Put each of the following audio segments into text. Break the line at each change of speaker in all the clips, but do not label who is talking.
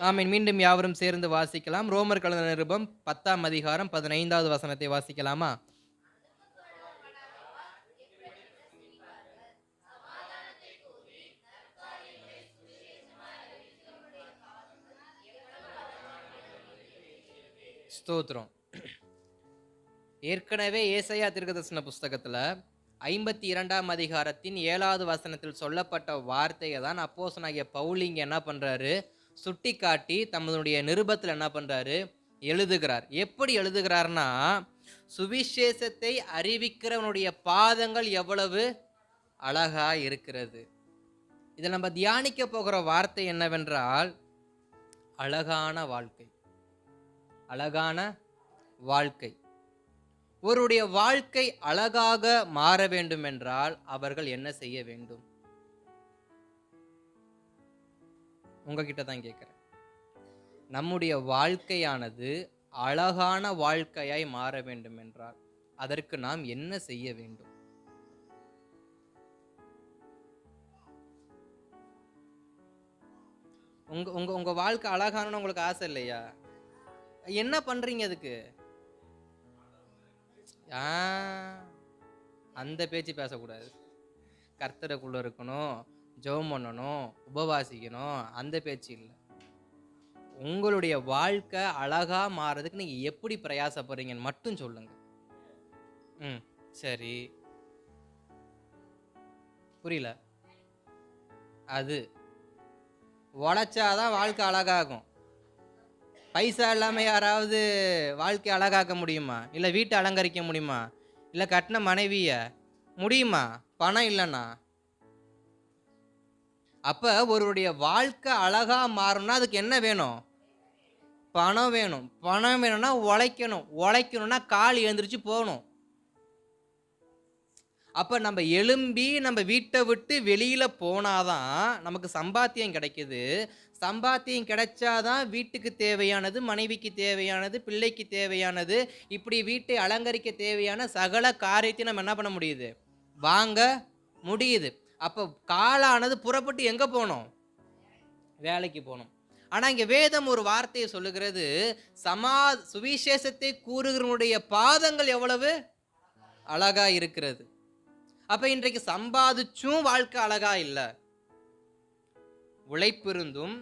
ஆமென். மீண்டும் யாவரும் சேர்ந்து வாசிக்கலாம். ரோமர் எழுதின நிருபம் 10ஆம் அதிகாரம் 15வது வசனத்தை வாசிக்கலாமா? ஸ்தோத்திரம். ஏற்கனவே ஏசாயா தீர்க்கதரிசன புஸ்தகத்துல 52ஆம் அதிகாரத்தின் 7வது வசனத்தில் சொல்லப்பட்ட வார்த்தையை தான் அப்போஸ்தலனாகிய பவுல் இங்க என்ன பண்றாரு? சுட்டிக்காட்டி தம்முடைய நிருபத்தில் என்ன பண்றாரு? எழுதுகிறார். எப்படி எழுதுகிறார்னா, சுவிசேஷத்தை அறிவிக்கிறவனுடைய பாதங்கள் எவ்வளவு அழகா இருக்கிறது. இதில் நம்ம தியானிக்க போகிற வார்த்தை என்னவென்றால், அழகான வாழ்க்கை. அழகான வாழ்க்கை. ஒருவருடைய வாழ்க்கை அழகாக மாற வேண்டும் என்றால் அவர்கள் என்ன செய்ய வேண்டும்? உங்ககிட்ட தான் கேட்கிறேன். நம்முடைய வாழ்க்கையானது அழகான வாழ்க்கையாய் மாற வேண்டும் என்றால் அதற்கு நாம் என்ன செய்ய வேண்டும்? உங்க உங்க உங்க வாழ்க்கை அழகான உங்களுக்கு ஆசை இல்லையா? என்ன பண்றீங்க அதுக்கு? அந்த பேச்சு பேசக்கூடாது. கர்த்தருக்குள்ள இருக்கணும், ஜெபம் பண்ணணும், உபவாசிக்கணும், அந்த பேச்சு இல்லை. உங்களுடைய வாழ்க்கை அழகா மாறதுக்கு நீங்க எப்படி பிரயாசப்படுறீங்கன்னு மட்டும் சொல்லுங்க. சரி, புரியல. அது உழைச்சாதான் வாழ்க்கை அழகாகும். பைசா இல்லாம யாராவது வாழ்க்கை அழகாக்க முடியுமா? இல்ல வீட்டை அலங்கரிக்க முடியுமா? இல்ல கட்டின மனைவிய முடியுமா? பணம் இல்லைன்னா. அப்ப ஒருவருடைய வாழ்க்கை அழகா மாறணும்னா அதுக்கு என்ன வேணும்? பணம் வேணும். பணம் வேணும்னா உழைக்கணும். உழைக்கணும்னா கால் எழுந்திரிச்சு போகணும். அப்ப நம்ம எழும்பி நம்ம வீட்டை விட்டு வெளியில போனாதான் நமக்கு சம்பாத்தியம் கிடைக்குது. சம்பாத்தியம் கிடைச்சாதான் வீட்டுக்கு தேவையானது, மனைவிக்கு தேவையானது, பிள்ளைக்கு தேவையானது, இப்படி வீட்டை அலங்கரிக்க தேவையான சகல காரியத்தையும் நம்ம என்ன பண்ண முடியுது? வாங்க முடியுது. அப்ப காலானது புறப்பட்டு எங்க போகணும்? வேலைக்கு போகணும். ஆனா இங்க வேதம் ஒரு வார்த்தையை சொல்லுகிறது, சுவிசேஷத்தை கூறுகிறவனுடைய பாதங்கள் எவ்வளவு அழகா இருக்கிறது. அப்ப இன்றைக்கு சம்பாதிச்சும் வாழ்க்கை அழகா இல்ல. உழைப்பு இருந்தும்,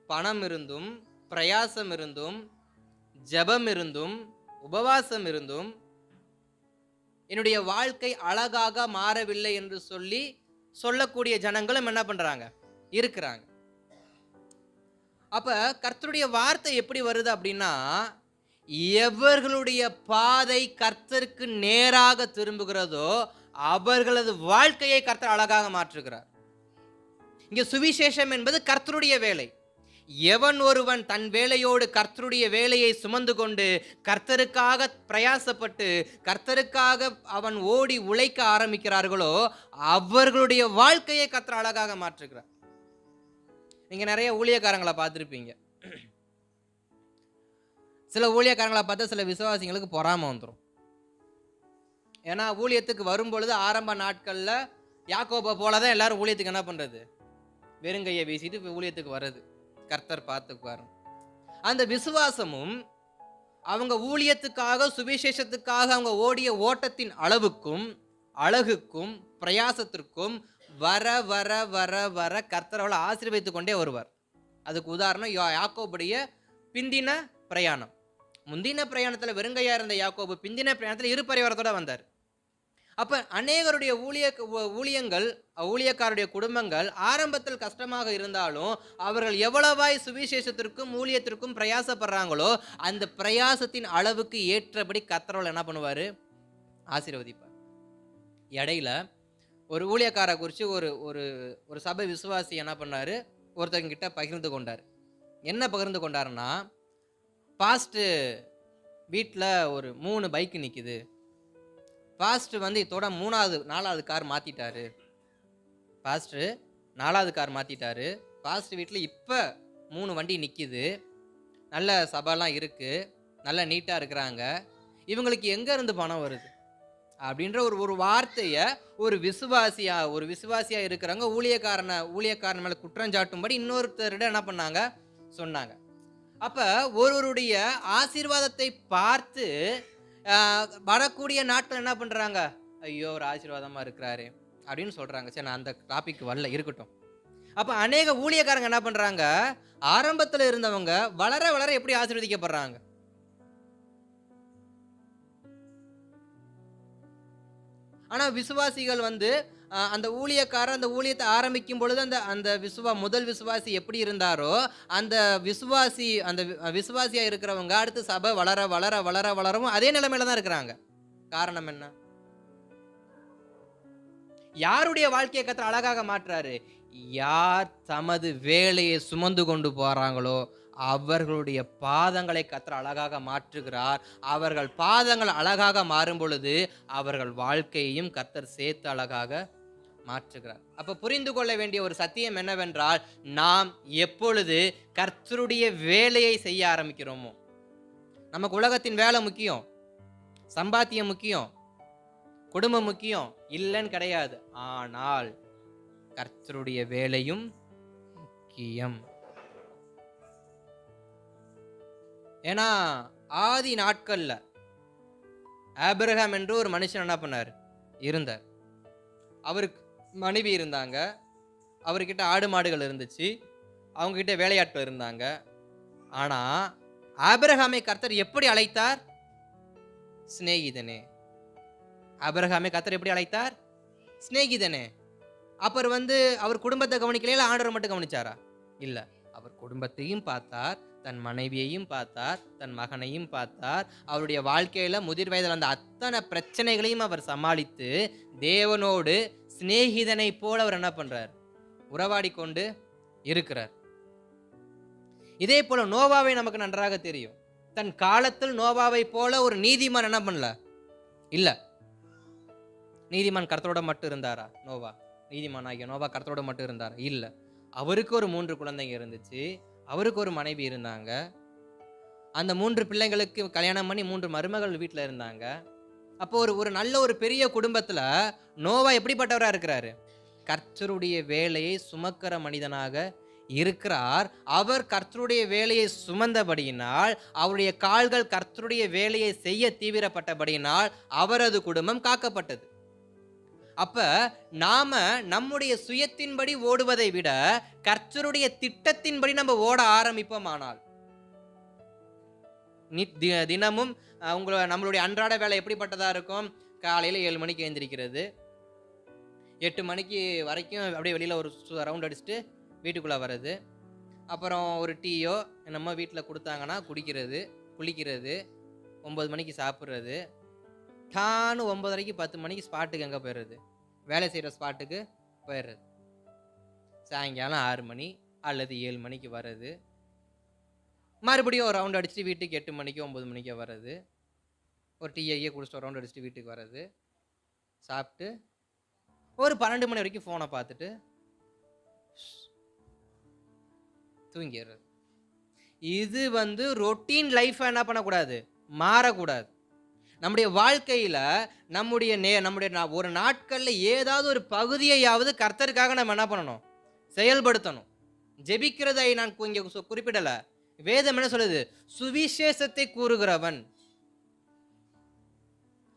பணம் இருந்தும், பிரயாசம் இருந்தும், ஜெபம் இருந்தும், உபவாசம் இருந்தும் என்னுடைய வாழ்க்கை அழகாக மாறவில்லை என்று சொல்லக்கூடிய ஜனங்களும் என்ன பண்றாங்க? இருக்கிறாங்க. அப்ப கர்த்தருடைய வார்த்தை எப்படி வருது அப்படின்னா, எவர்களுடைய பாதை கர்த்தருக்கு நேராக திரும்புகிறதோ அவர்களது வாழ்க்கையை கர்த்தர் அழகாக மாற்றுகிறார். இங்க சுவிசேஷம் என்பது கர்த்தருடைய வேலை. எவன் ஒருவன் தன் வேலையோடு கர்த்தருடைய வேலையை சுமந்து கொண்டு கர்த்தருக்காக பிரயாசப்பட்டு கர்த்தருக்காக அவன் ஓடி உழைக்க ஆரம்பிக்கிறார்களோ அவர்களுடைய வாழ்க்கையை கர்த்தர் அழகாக மாற்றுகிறார். நீங்க நிறைய ஊழியக்காரங்களை பார்த்திருப்பீங்க. சில ஊழியக்காரங்களை பார்த்தா சில விசுவாசிங்களுக்கு பொறாமை வந்துடும். ஏன்னா ஊழியத்துக்கு வரும் பொழுது ஆரம்ப நாட்கள்ல யாக்கோபை போலதான் எல்லாரும் ஊழியத்துக்கு என்ன பண்றது? வெறுங்கையை வீசிட்டு ஊழியத்துக்கு வர்றது. கர்த்தர் பார்த்துக்குவாரு. அந்த விசுவாசமும் அவங்க ஊழியத்துக்காக சுவிசேஷத்துக்காக அவங்க ஓடிய ஓட்டத்தின் அளவுக்கும் அழகுக்கும் பிரயாசத்திற்கும் வர வர வர வர கர்த்தர் அவளை ஆசீர்வதித்துக் கொண்டே வருவார். அதுக்கு உதாரணம் யாக்கோபுடைய பிந்தின பிரயாணம். முந்தின பிரயாணத்துல வெறுங்கையா இருந்த யாக்கோபு பிந்தின பிரயாணத்துல இரு பரிவாரத்தோட வந்தார். அப்ப அநேகருடைய ஊழியக்காருடைய குடும்பங்கள் ஆரம்பத்தில் கஷ்டமாக இருந்தாலும் அவர்கள் எவ்வளவாய் சுவிசேஷத்திற்கும் ஊழியத்திற்கும் பிரயாசப்படுறாங்களோ அந்த பிரயாசத்தின் அளவுக்கு ஏற்றபடி கர்த்தர் என்ன பண்ணுவாரு? ஆசீர்வதிப்பார். இடையில ஒரு ஊழியக்காரை குறித்து ஒரு சபை விசுவாசி என்ன பண்ணாரு? ஒருத்தங்க கிட்ட பகிர்ந்து கொண்டார். என்ன பகிர்ந்து கொண்டாருன்னா, பாஸ்ட் வீட்டில் ஒரு 3 பைக்கு நிற்குது. பாஸ்டர் இதோட 4வது கார் மாற்றிட்டாரு. பாஸ்டர் வீட்டில் இப்போ 3 வண்டி நிற்கிது. நல்ல சபைலாம் இருக்குது, நல்ல நீட்டாக இருக்கிறாங்க. இவங்களுக்கு எங்கேருந்து பணம் வருது அப்படின்ற ஒரு வார்த்தையை ஒரு விசுவாசியாக இருக்கிறவங்க ஊழியக்காரன் மேலே குற்றஞ்சாட்டும்படி இன்னொருத்தரிடம் என்ன பண்ணாங்க? சொன்னாங்க. அப்ப ஒருவருடைய ஆசீர்வாதத்தை பார்த்து வரக்கூடிய நாட்கள் என்ன பண்றாங்க, ஐயோ ஒரு ஆசீர்வாதமா இருக்கிறாரு அப்படின்னு சொல்றாங்க. சரி, நான் அந்த டாபிக் வரல, இருக்கட்டும். அப்ப அநேக ஊழியக்காரங்க என்ன பண்றாங்க, ஆரம்பத்துல இருந்தவங்க வளர வளர எப்படி ஆசீர்வதிக்கப்படுறாங்க. ஆனா விசுவாசிகள் வந்து அந்த ஊழியக்காரர் அந்த ஊழியத்தை ஆரம்பிக்கும் பொழுது அந்த அந்த முதல் விசுவாசி எப்படி இருந்தாரோ, அந்த விசுவாசியா இருக்கிறவங்க அடுத்து சபை வளர வளர வளர வளரவும் அதே நிலைமையில தான் இருக்கிறாங்க. காரணம் என்ன? யாருடைய வாழ்க்கையை கர்த்தர் அழகாக மாற்றுறாரு? யார் தமது வேலையை சுமந்து கொண்டு போறாங்களோ அவர்களுடைய பாதங்களை கர்த்தர் அழகாக மாற்றுகிறார். அவர்கள் பாதங்கள் அழகாக மாறும் பொழுது அவர்கள் வாழ்க்கையையும் கர்த்தர் சேர்த்து அழகாக மாற்றுகிறார். அப்ப புரிந்து கொள்ள வேண்டிய ஒரு சத்தியம் என்னவென்றால், நாம் எப்பொழுது கர்த்தருடைய வேலையை செய்ய ஆரம்பிக்கிறோமோ, நமக்கு உலகத்தின் வேலை முக்கியம், சம்பாத்தியம் முக்கியம், குடும்பம் முக்கியம் இல்லைன்னு கிடையாது. ஆனால் கர்த்தருடைய வேலையும் முக்கியம். ஏன்னா ஆதி நாட்கள்ல ஆபிரகாம் என்று ஒரு மனுஷன் என்ன பண்ணார், இருந்தார். அவருக்கு மனைவி இருந்தாங்க, அவர்கிட்ட ஆடு மாடுகள் இருந்துச்சு, அவங்க கிட்ட வேலையாட்கள் இருந்தாங்க. ஆனா ஆபிரகாமை கர்த்தர் எப்படி அழைத்தார்? சிநேகிதனே. ஆபிரகாமை கர்த்தர் எப்படி அழைத்தார்? சிநேகிதனே. அப்புறம் அவர் குடும்பத்தை கவனிக்கல, ஆண்டவர் மட்டும் கவனிச்சாரா? இல்ல, அவர் குடும்பத்தையும் பார்த்தார், தன் மனைவியையும் பார்த்தார், தன் மகனையும் பார்த்தார். அவருடைய வாழ்க்கையில முதிர் வயதில் அந்த அத்தனை பிரச்சனைகளையும் அவர் சமாளித்து தேவனோடு சிநேகிதனை போல அவர் என்ன பண்றார், உறவாடி கொண்டு இருக்கிறார். இதே போல நோவாவை நமக்கு நன்றாக தெரியும். தன் காலத்தில் நோவாவை போல ஒரு நீதிமான் என்ன பண்ணல, இல்ல. நீதிமான் கர்த்தரோட மட்டும் இருந்தாரா? நீதிமான் ஆகிய நோவா கர்த்தரோட மட்டும் இருந்தாரா? இல்ல. அவருக்கு ஒரு 3 குழந்தைங்க இருந்துச்சு, அவருக்கு ஒரு மனைவி இருந்தாங்க. அந்த 3 பிள்ளைங்களுக்கு கல்யாணம் பண்ணி 3 மருமகள் வீட்டில் இருந்தாங்க. அப்போ ஒரு நல்ல ஒரு பெரிய குடும்பத்துல நோவா எப்படிப்பட்டவரா இருக்கிறாரு? கர்த்தருடைய வேலையை சுமக்கிற மனிதனாக இருக்கிறார். அவர் கர்த்தருடைய வேலையை சுமந்தபடியினால், அவருடைய கால்கள் கர்த்தருடைய வேலையை செய்ய தீவிரப்பட்டபடியினால் அவரது குடும்பம் காக்கப்பட்டது. அப்ப நாம நம்முடைய சுயத்தின்படி ஓடுவதை விட கர்த்தருடைய திட்டத்தின்படி நம்ம ஓட ஆரம்பிப்போமானால், தினமும் நம்மளுடைய அன்றாட வேலை எப்படிப்பட்டதா இருக்கும்? காலையில 7 மணிக்கு எழுந்திருக்கிறது, 8 மணிக்கு வரைக்கும் அப்படியே வெளியில ஒரு ரவுண்ட் அடிச்சுட்டு வீட்டுக்குள்ள வர்றது, அப்புறம் ஒரு டீயோ என்னமோ வீட்டில் கொடுத்தாங்கன்னா குடிக்கிறது, குளிக்கிறது, 9 மணிக்கு சாப்பிட்றது, டானு 9:30 10 மணிக்கு ஸ்பாட்டுக்கு எங்கே போயிடுறது, வேலை செய்கிற ஸ்பாட்டுக்கு போயிடுறது. சாயங்காலம் 6 மணி அல்லது 7 மணிக்கு வர்றது, மறுபடியும் ஒரு ரவுண்ட் அடிச்சுட்டு வீட்டுக்கு 8 மணிக்கோ 9 மணிக்கோ வர்றது, ஒரு டீயை குடிச்சிட்டு ஒரு ரவுண்ட் அடிச்சுட்டு வீட்டுக்கு வர்றது, சாப்பிட்டு ஒரு 12 மணி வரைக்கும் ஃபோனை பார்த்துட்டு தூங்கிடுறது. இது ரொட்டீன் லைஃப் என்ன பண்ணக்கூடாது, மாறக்கூடாது. நம்முடைய வாழ்க்கையில நம்முடைய ஒரு நாட்கள்ல ஏதாவது ஒரு பகுதியையாவது கர்த்தருக்காக நம்ம என்ன பண்ணணும், செயல்படுத்தணும். ஜெபிக்கிறதை நான் இங்க குறிப்பிடல. வேதம் என்ன சொல்லுது? சுவிசேஷத்தை கூறுகிறவன்.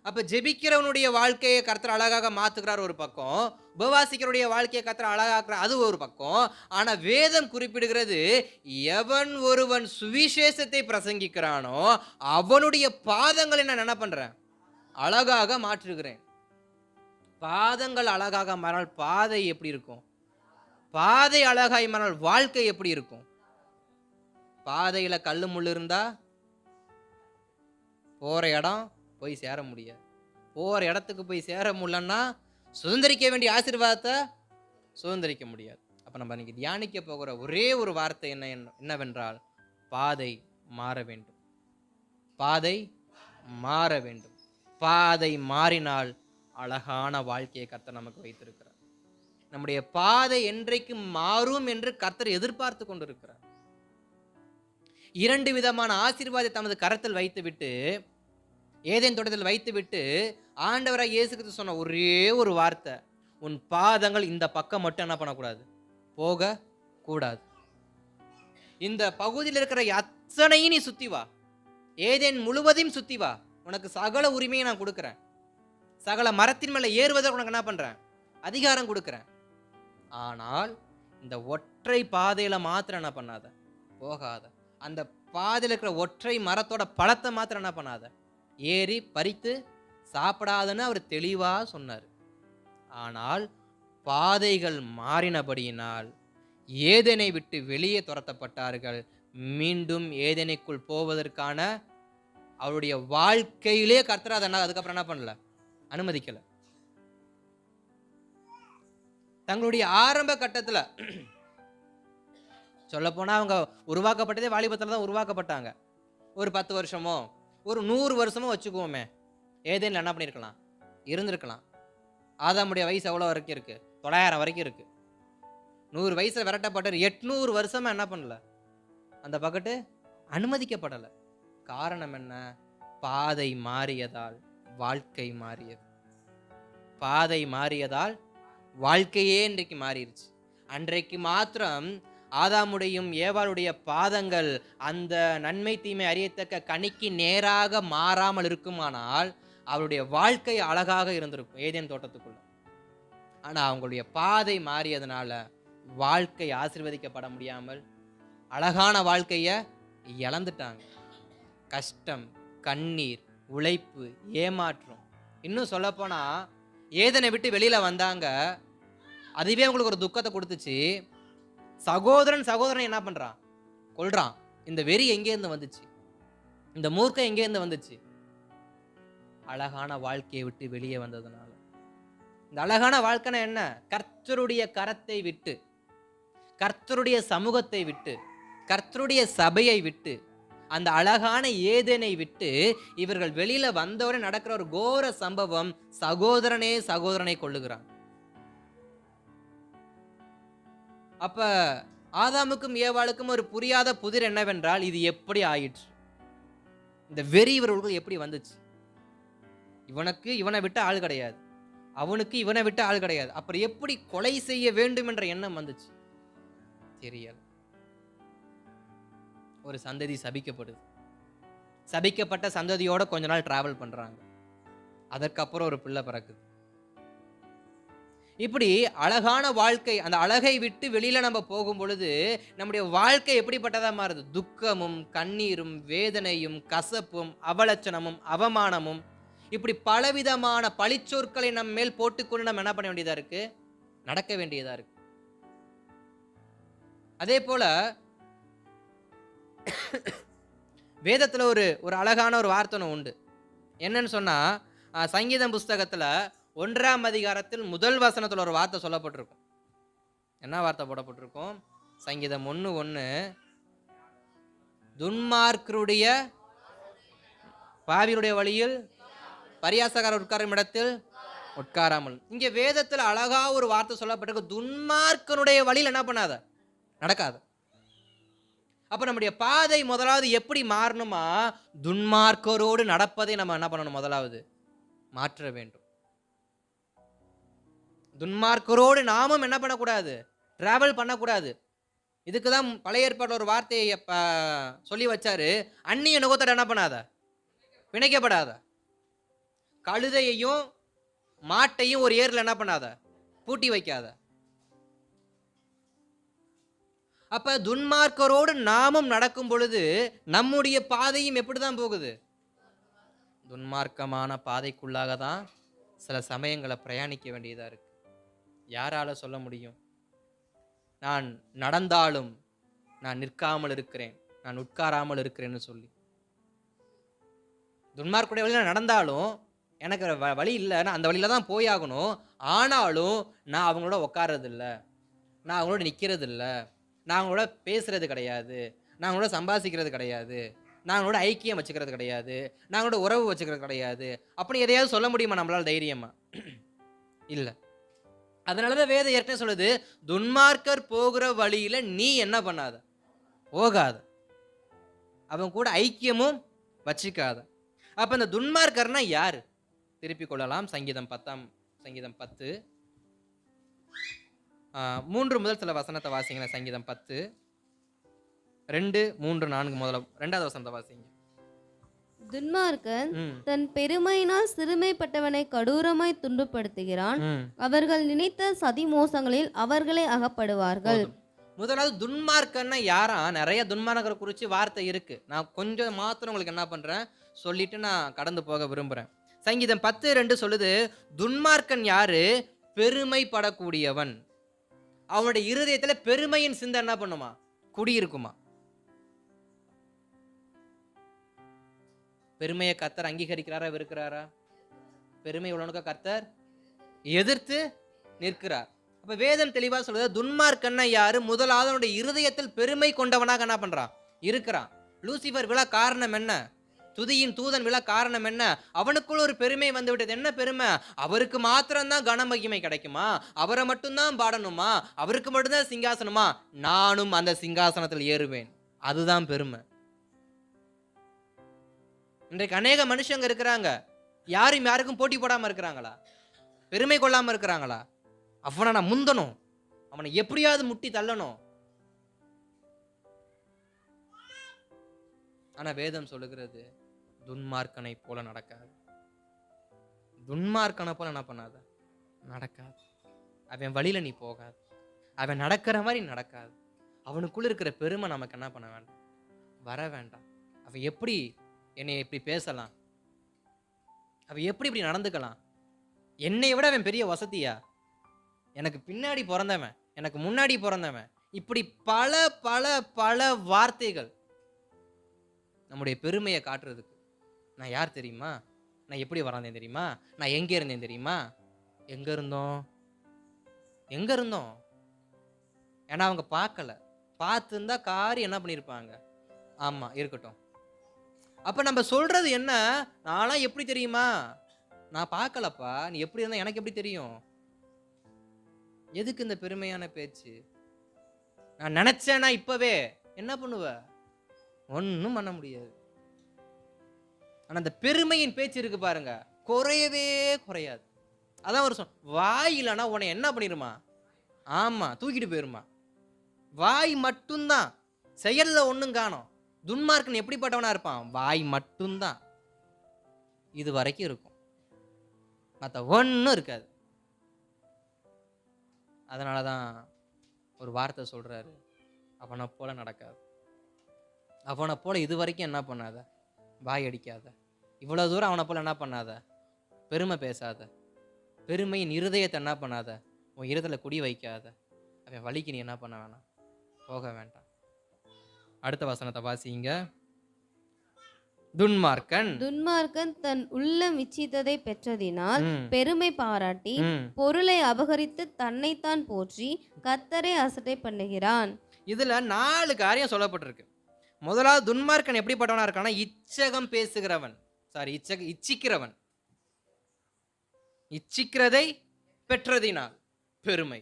அப்ப ஜெபிக்கிறவனுடைய வாழ்க்கையை கர்த்தர் அழகாக மாத்துகிறார் ஒரு பக்கம், உபவாசிக்கிறவனுடைய வாழ்க்கையை கர்த்தர் அழகாக்குறார் அது ஒரு பக்கம். ஆனா வேதம் குறிப்பிடுகிறது, எவன் ஒருவன் சுவிசேஷத்தை பிரசங்கிக்கிறானோ அவனுடைய பாதங்களை நான் என்ன பண்றேன், அழகாக மாற்றுகிறேன். பாதங்கள் அழகாக மாறினால் பாதை எப்படி இருக்கும்? பாதை அழகாய் மாறினால் வாழ்க்கை எப்படி இருக்கும்? பாதையில கல்லு முள்ளு இருந்தா போற இடம் போய் சேர முடியாது. போற இடத்துக்கு போய் சேர முடியலன்னா சுதந்திரிக்க வேண்டிய ஆசீர்வாதத்தை சுதந்திரிக்க முடியாது. அப்ப நம்ம இன்னைக்கு தியானிக்க போகிற ஒரே ஒரு வார்த்தை என்னவென்றால், பாதை மாற வேண்டும். பாதை மாற வேண்டும். பாதை மாறினால் அழகான வாழ்க்கையை கர்த்தர் நமக்கு வைத்திருக்கிறார். நம்முடைய பாதை என்றைக்கு மாறும் என்று கர்த்தர் எதிர்பார்த்து கொண்டிருக்கிறார். 2 விதமான ஆசீர்வாதத்தை தமது கரத்தில் வைத்துவிட்டு, ஏதேன் தோட்டத்தில் வைத்துவிட்டு, ஆண்டவராய் இயேசு கிறிஸ்து சொன்ன ஒரே ஒரு வார்த்தை, உன் பாதங்கள் இந்த பக்கம் மட்டும் என்ன பண்ணக்கூடாது, போக கூடாது. இந்த பகுதியில் இருக்கிற அத்தனையும் நீ சுத்தி வா, ஏதேன் முழுவதையும் சுத்தி வா, உனக்கு சகல உரிமையை நான் கொடுக்குறேன், சகல மரத்தின் மேல ஏறுவதற்கு உனக்கு என்ன பண்றேன், அதிகாரம் கொடுக்குறேன். ஆனால் இந்த ஒற்றை பாதையில மாத்திரம் என்ன பண்ணாத, போகாத. அந்த பாதையில் இருக்கிற ஒற்றை மரத்தோட பழத்தை மாத்திரம் என்ன பண்ணாத, ஏறி பறித்து சாப்பிடாதன்னு அவர் தெளிவா சொன்னார். ஆனால் பாதைகள் மாறினபடியினால் ஏதேனை விட்டு வெளியே துரத்தப்பட்டார்கள். மீண்டும் ஏதேனைக்குள் போவதற்கான அவருடைய வாழ்க்கையிலே கர்த்தர் அதை அதுக்கப்புறம் என்ன பண்ணல, அனுமதிக்கல. தங்களுடைய ஆரம்ப கட்டத்துல சொல்ல போனா அவங்க உருவாக்கப்பட்டதே வாலிபத்துல தான் உருவாக்கப்பட்டாங்க. ஒரு 10 வருஷமோ ஒரு 100 வருஷமோ வச்சுக்குவோமே, ஏதேன்ல என்ன பண்ணிருக்கலாம், இருந்திருக்கலாம். ஆதாமுடைய வயசு எவ்வளவு வரைக்கும் இருக்கு, 900 வரைக்கும் இருக்கு. 100 வயசுல விரட்டப்பட்டார், 800 வருஷமா என்ன பண்ணல, அந்த பக்கத்து அனுமதிக்கப்படல. காரணம் என்ன, பாதை மாறியதால் வாழ்க்கை மாறியது. பாதை மாறியதால் வாழ்க்கையே இன்றைக்கு மாறிடுச்சு. அன்றைக்கு மாத்திரம் ஆதாமுடையும் ஏவாளுடைய பாதங்கள் அந்த நன்மை தீமை அறியத்தக்க கனிக்கு நேராக மாறாமல் இருக்குமானால் அவருடைய வாழ்க்கை அழகாக இருந்திருக்கும் ஏதேன் தோட்டத்துக்குள்ள. ஆனா அவங்களுடைய பாதை மாறியதுனால வாழ்க்கை ஆசீர்வதிக்கப்பட முடியாமல் அழகான வாழ்க்கைய இழந்துட்டாங்க. கஷ்டம், கண்ணீர், உழைப்பு, ஏமாற்றம். இன்னும் சொல்ல போனா ஏதனை விட்டு வெளியில வந்தாங்க, அதுவே அவங்களுக்கு ஒரு துக்கத்தை கொடுத்துச்சு. சகோதரன் என்ன பண்றான், கொல்றான். இந்த வெறி எங்கே இருந்து வந்துச்சு, இந்த மூர்க்கம் எங்கே இருந்து வந்துச்சு, அழகான வாழ்க்கையை விட்டு வெளியே வந்ததுனால. இந்த அழகான வாழ்க்கைனா என்ன, கர்த்தருடைய கரத்தை விட்டு, கர்த்தருடைய சமூகத்தை விட்டு, கர்த்தருடைய சபையை விட்டு, அந்த அழகான ஏதேனை விட்டு இவர்கள் வெளியில வந்தவரை நடக்கிற ஒரு கோர சம்பவம், சகோதரனை கொள்ளுகிறான். அப்ப ஆதாமுக்கும் ஏவாளுக்கும் ஒரு புரியாத புதிர் என்னவென்றால், இது எப்படி ஆயிற்று, இந்த வெறி இவர்களுக்கு எப்படி வந்துச்சு. இவனுக்கு இவனை விட்டு ஆள் கிடையாது, அவனுக்கு இவனை விட்டு ஆள் கிடையாது, அப்புறம் எப்படி கொலை செய்ய வேண்டும் என்ற எண்ணம் வந்துச்சு தெரியல. ஒரு சந்ததி சபிக்கப்படுது, சபிக்கப்பட்ட சந்ததியோட கொஞ்ச நாள் டிராவல் பண்றாங்க, அதற்கப்புறம் ஒரு பிள்ளை பிறக்குது. இப்படி அழகான வாழ்க்கை, அந்த அழகை விட்டு வெளியில நம்ம போகும் பொழுது நம்முடைய வாழ்க்கை எப்படிப்பட்டதா மாறுது, துக்கமும் கண்ணீரும் வேதனையும் கசப்பும் அவலட்சணமும் அவமானமும், இப்படி பலவிதமான பழிச்சொற்களை நம்ம மேல் போட்டுக்கொண்டு நம்ம என்ன பண்ண வேண்டியதா இருக்கு, நடக்க வேண்டியதா இருக்கு. அதே போல வேதத்துல ஒரு அழகான ஒரு வார்த்தை உண்டு. என்னன்னு சொன்னா, சங்கீதம் புஸ்தகத்துல 1ஆம் அதிகாரத்தில் முதல் வசனத்துல ஒரு வார்த்தை சொல்லப்பட்டிருக்கும். என்ன வார்த்தை போடப்பட்டிருக்கும், சங்கீதம் 1:1, துன்மார்க்கருடைய பாவியுடைய வழியில் பரியாசக்காரர் உட்காரும் இடத்தில் உட்காராமல். இங்க வேதத்துல அழகா ஒரு வார்த்தை சொல்லப்பட்டிருக்கு, துன்மார்க்கனுடைய வழியில் என்ன பண்ணாத, நடக்காத. அப்ப நம்முடைய பாதை முதலாவது எப்படி மாறணுமா, துன்மார்க்கரோடு நடப்பதை நம்ம என்ன பண்ணணும், முதலாவது மாற்ற வேண்டும். துன்மார்க்கரோடு நாமும் என்ன பண்ணக்கூடாது, டிராவல் பண்ணக்கூடாது. இதுக்குதான் பழைய ஏற்பாடு ஒரு வார்த்தையை சொல்லி வச்சாரு, அந்நிய நுகத்தோட என்ன பண்ணாத, பிணைக்கப்படாத. கழுதையையும் மாட்டையும் ஒரு ஏர்ல என்ன பண்ணாத, பூட்டி வைக்காத. அப்ப துன்மார்க்கரோடு நாமும் நடக்கும் பொழுது நம்முடைய பாதையும் எப்படிதான் போகுது, துன்மார்க்கமான பாதைக்குள்ளாக தான் சில சமயங்களை பிரயாணிக்க வேண்டியதா இருக்கு. யாரால சொல்ல முடியும், நான் நடந்தாலும் நான் நிற்காமல் இருக்கிறேன், நான் உட்காராமல் இருக்கிறேன்னு சொல்லி. துன்மார்க்குடைய வழியில் நடந்தாலும் எனக்கு வழி இல்லை, நான் அந்த வழியில தான் போயாகணும். ஆனாலும் நான் அவங்களோட உட்கார்றது இல்லை, நான் அவங்களோட நிற்கிறது இல்லை, நான் அவங்களோட பேசுறது கிடையாது, நான் அவங்களோட சம்பாதிக்கிறது கிடையாது, நான் அவங்களோட ஐக்கியம் வச்சுக்கிறது கிடையாது, நான் அவங்களோட உறவு வச்சுக்கிறது கிடையாது. அப்படி எதையாவது சொல்ல முடியுமா நம்மளால தைரியமா? இல்லை. அதனாலதான் வேதம் ஏற்கனவே சொல்லுது, துன்மார்க்கர் போகிற வழியில நீ என்ன பண்ணாத, போகாத, அவன் கூட ஐக்கியமும் வச்சுக்காத. அப்ப இந்த துன்மார்க்கர்னா யாரு, திருப்பி கொள்ளலாம். சங்கீதம் 10 3 முதல் சில வசனத்தை வாசிங்களேன். சங்கீதம் 10 2, 3, 4 முதல்ல 2வது வசனத்தை வாசிங்க.
துன்மார்க்கன்
ம்,
தன் பெருமையினால் சிறுமைப்பட்டவனை கடூரமாய் துன்பப்படுத்துகிறான்.
ம்.
அவர்கள் நினைத்த சதி மோசங்களில் அவர்களே அகப்படுவார்கள்.
போதும். முதலாவது துன்மார்க்கன்னா யாரா? நிறைய துன்மார்க்கரை குறித்து வார்த்தை இருக்கு. நான் கொஞ்சம் மாத்திரம் உங்களுக்கு என்ன பண்றேன் சொல்லிட்டு நான் கடந்து போக விரும்புறேன். சங்கீதம் 10:2 சொல்லுது, துன்மார்க்கன் யாரு? பெருமைப்படக்கூடியவன். அவனுடைய இருதயத்துல பெருமையின் சிந்தை என்ன பண்ணுமா? குடியிருக்குமா? பெருமையை கர்த்தர் அங்கீகரிக்கிறாரா, வெறுக்கிறாரா? பெருமை உள்ளவனுக்கு கர்த்தர் எதிர்த்து நிற்கிறார். அப்ப வேதம் தெளிவா சொல்லுது, துன்மார்க்கன்னா யாரு? முதலாவது அவனுடைய இருதயத்தில் பெருமை கொண்டவனாக என்ன பண்றான்? இருக்கிறான். லூசிபர் விழ காரணம் என்ன? துதியின் தூதன் விழ காரணம் என்ன? அவனுக்குள்ள ஒரு பெருமை வந்து விட்டது. என்ன பெருமை? அவருக்கு மாத்திரம்தான் கனமகிமை கிடைக்குமா? அவரை மட்டும்தான் பாடணுமா? அவருக்கு மட்டும்தான் சிங்காசனமா? நானும் அந்த சிங்காசனத்தில் ஏறுவேன். அதுதான் பெருமை. இன்றைக்கு அநேக மனுஷங்க இருக்கிறாங்க, யாரும் யாருக்கும் போட்டி போடாம இருக்கிறாங்களா? பெருமை கொள்ளாம இருக்கிறாங்களா? அவனை நான் முந்தணும், அவனை எப்படியாவது முட்டி தள்ளணும். ஆனா வேதம் சொல்லுகிறது, துன்மார்க்கனை போல நடக்காது. துன்மார்க்கனை போல என்ன பண்ணாத? நடக்காது. அவன் வழியில நீ போகாது. அவன் நடக்கிற மாதிரி நடக்காது. அவனுக்குள்ள இருக்கிற பெருமை நமக்கு என்ன பண்ண வேண்டாம்? வர வேண்டாம். அவன் எப்படி என்னை இப்படி பேசலாம்? அவன் எப்படி இப்படி நடந்துக்கலாம்? என்னை விட அவன் பெரிய வசதியா? எனக்கு பின்னாடி பிறந்தவன், எனக்கு முன்னாடி பிறந்தவன், இப்படி பல பல பல வார்த்தைகள் நம்முடைய பெருமையை காட்டுறதுக்கு. நான் யார் தெரியுமா? நான் எப்படி வளர்ந்தேன் தெரியுமா? நான் எங்கே இருந்தேன் தெரியுமா? எங்கே இருந்தோம்? எங்கே இருந்தோம்? ஏன்னா அவங்க பார்க்கல. பார்த்துருந்தா காரி என்ன பண்ணியிருப்பாங்க? ஆமாம், இருக்கட்டும். அப்போ நம்ம சொல்கிறது என்ன? நான்லாம் எப்படி தெரியுமா? நான் பார்க்கலப்பா, நீ எப்படி இருந்தால் எனக்கு எப்படி தெரியும்? எதுக்கு இந்த பெருமையான பேச்சு? நான் நினச்சேன்னா இப்போவே என்ன பண்ணுவ? ஒன்றும் பண்ண முடியாது. ஆனால் அந்த பெருமையின் பேச்சு இருக்கு பாருங்க, குறையவே குறையாது. அதான் ஒரு வாய் இல்லைன்னா உன்னை என்ன பண்ணிடுமா? ஆமாம், தூக்கிட்டு போயிருமா. வாய் மட்டும்தான், செயலில் ஒன்றும் காணோம். துன்மார்க்கன் எப்படிப்பட்டவனா இருப்பான்? வாய் மட்டும்தான் இது வரைக்கும் இருக்கும், மற்ற ஒன்றும் இருக்காது. அதனால தான் ஒரு வார்த்தை சொல்கிறாரு, அவனை போல நடக்காது. அவனை போல இது வரைக்கும் என்ன பண்ணாத? வாய் அடிக்காத. இவ்வளோ தூரம் அவனை போல என்ன பண்ணாத? பெருமை பேசாத. பெருமையின் இருதயத்தை என்ன பண்ணாத? உன் இருதயத்தில் குடி வைக்காத. அவன் வழிக்கு நீ என்ன பண்ண வேணாம்? போக வேண்டாம். அடுத்த வசனத்தை வாசிங்க.
துன்மார்க்கன் தன் உள்ளம் இச்சித்ததை பெற்றதினால் பெருமை பாராட்டி பொருளை அபகரித்து தன்னைத்தான் போற்றி கர்த்தரை அசட்டை பண்ணுகிறான்.
இதுல 4 காரியம் சொல்லப்பட்டிருக்கு. முதலாவது, துன்மார்க்கன் எப்படிப்பட்டவனா இருக்கானா? இச்சகம் பேசுகிறவன், இச்சிக்கிறவன். இச்சிக்கிறதை பெற்றதினால் பெருமை.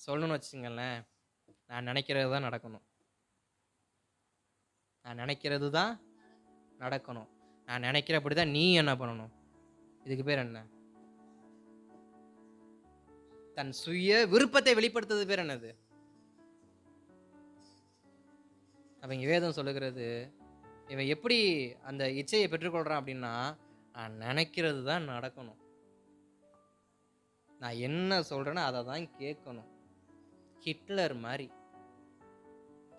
சொல்லணும்னு வச்சுங்களேன், நான் நினைக்கிறது தான் நடக்கணும். நான் நினைக்கிறது தான் நடக்கணும். நான் நினைக்கிறபடி தான் நீ என்ன பண்ணணும்? இதுக்கு பேர் என்ன? தன் சுய விருப்பத்தை வெளிப்படுத்துறது பேர் என்னது? அவங்க வேதம் சொல்லுகிறது, இவன் எப்படி அந்த இச்சையை பெற்றுக்கொள்றான் அப்படின்னா, நான் நினைக்கிறது தான் நடக்கணும், நான் என்ன சொல்றேனோ அதை தான் கேட்கணும். ஹிட்லர் மாதிரி,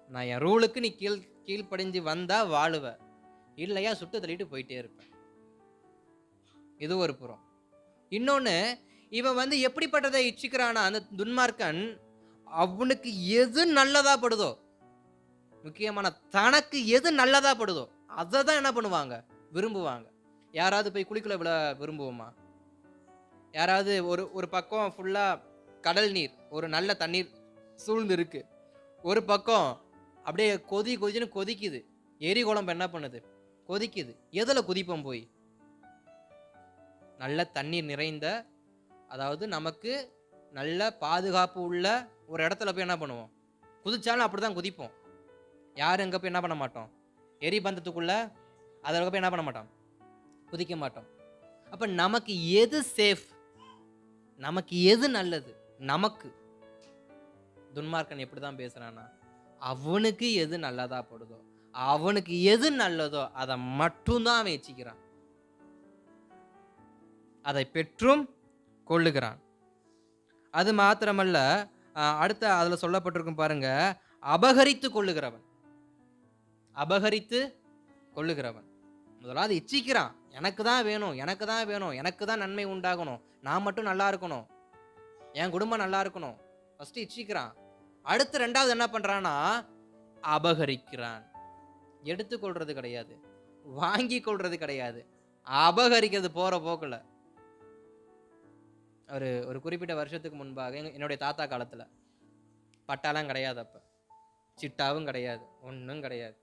நான் என் ரூலுக்கு நீ கீழ்ப்படிஞ்சு வந்தா வாழுவ, இல்லையா சுட்டு தள்ளிட்டு போயிட்டே இருப்பேன். இது ஒரு புறம். இன்னொன்று, இவன் வந்து எப்படிப்பட்டதை இச்சிக்கிறானா அந்த துன்மார்க்கன்? அவனுக்கு எது நல்லதா படுதோ, முக்கியமான தனக்கு எது நல்லதா படுதோ அதை தான் என்ன பண்ணுவாங்க? விரும்புவாங்க. யாராவது போய் குளிக்குள்ள விழ விரும்புவோமா? யாராவது ஒரு பக்கம் ஃபுல்லாக கடல் நீர், ஒரு நல்ல தண்ணீர் சூழ்ந்து இருக்கு, ஒரு பக்கம் அப்படியே கொதிச்சுன்னு கொதிக்குது, எரி குழம்பு என்ன பண்ணுது? கொதிக்குது. எதில் குதிப்போம் போய்? நல்ல தண்ணீர் நிறைந்த, அதாவது நமக்கு நல்ல பாதுகாப்பு உள்ள ஒரு இடத்துல போய் என்ன பண்ணுவோம்? குதிச்சாலும் அப்படி தான் குதிப்போம். யாரும் எங்கே போய் என்ன பண்ண மாட்டோம்? எரி பந்தத்துக்குள்ள அதில் போய் என்ன பண்ண மாட்டோம்? குதிக்க மாட்டோம். அப்போ நமக்கு எது சேஃப், நமக்கு எது நல்லது, நமக்கு துன்மார்க்கன் எப்படி தான் பேசுறானா, அவனுக்கு எது நல்லதா படுதோ, அவனுக்கு எது நல்லதோ அதை மட்டும்தான் அவன் இச்சிக்கிறான், அதை பெற்றும் கொள்ளுகிறான். அது மாத்திரமல்ல, அடுத்த அதுல சொல்லப்பட்டிருக்கும் பாருங்க, அபகரித்து கொள்ளுகிறவன். அபகரித்து கொள்ளுகிறவன் முதலாவது இச்சிக்கிறான், எனக்கு தான் வேணும், எனக்கு தான் வேணும், எனக்கு தான் நன்மை உண்டாகணும், நான் மட்டும் நல்லா இருக்கணும், என் குடும்பம் நல்லா இருக்கணும், ஃபர்ஸ்ட் இச்சிக்கிறான். அடுத்து ரெண்டாவது என்ன பண்றான்னா அபகரிக்கிறான். எடுத்துக்கொள்றது கிடையாது, வாங்கி கொள்றது கிடையாது, அபகரிக்கிறது போற போக்குல. ஒரு குறிப்பிட்ட வருஷத்துக்கு முன்பாக என்னுடைய தாத்தா காலத்துல பட்டாலாம் கிடையாது, அப்ப சிட்டாவும் கிடையாது, ஒன்றும் கிடையாது.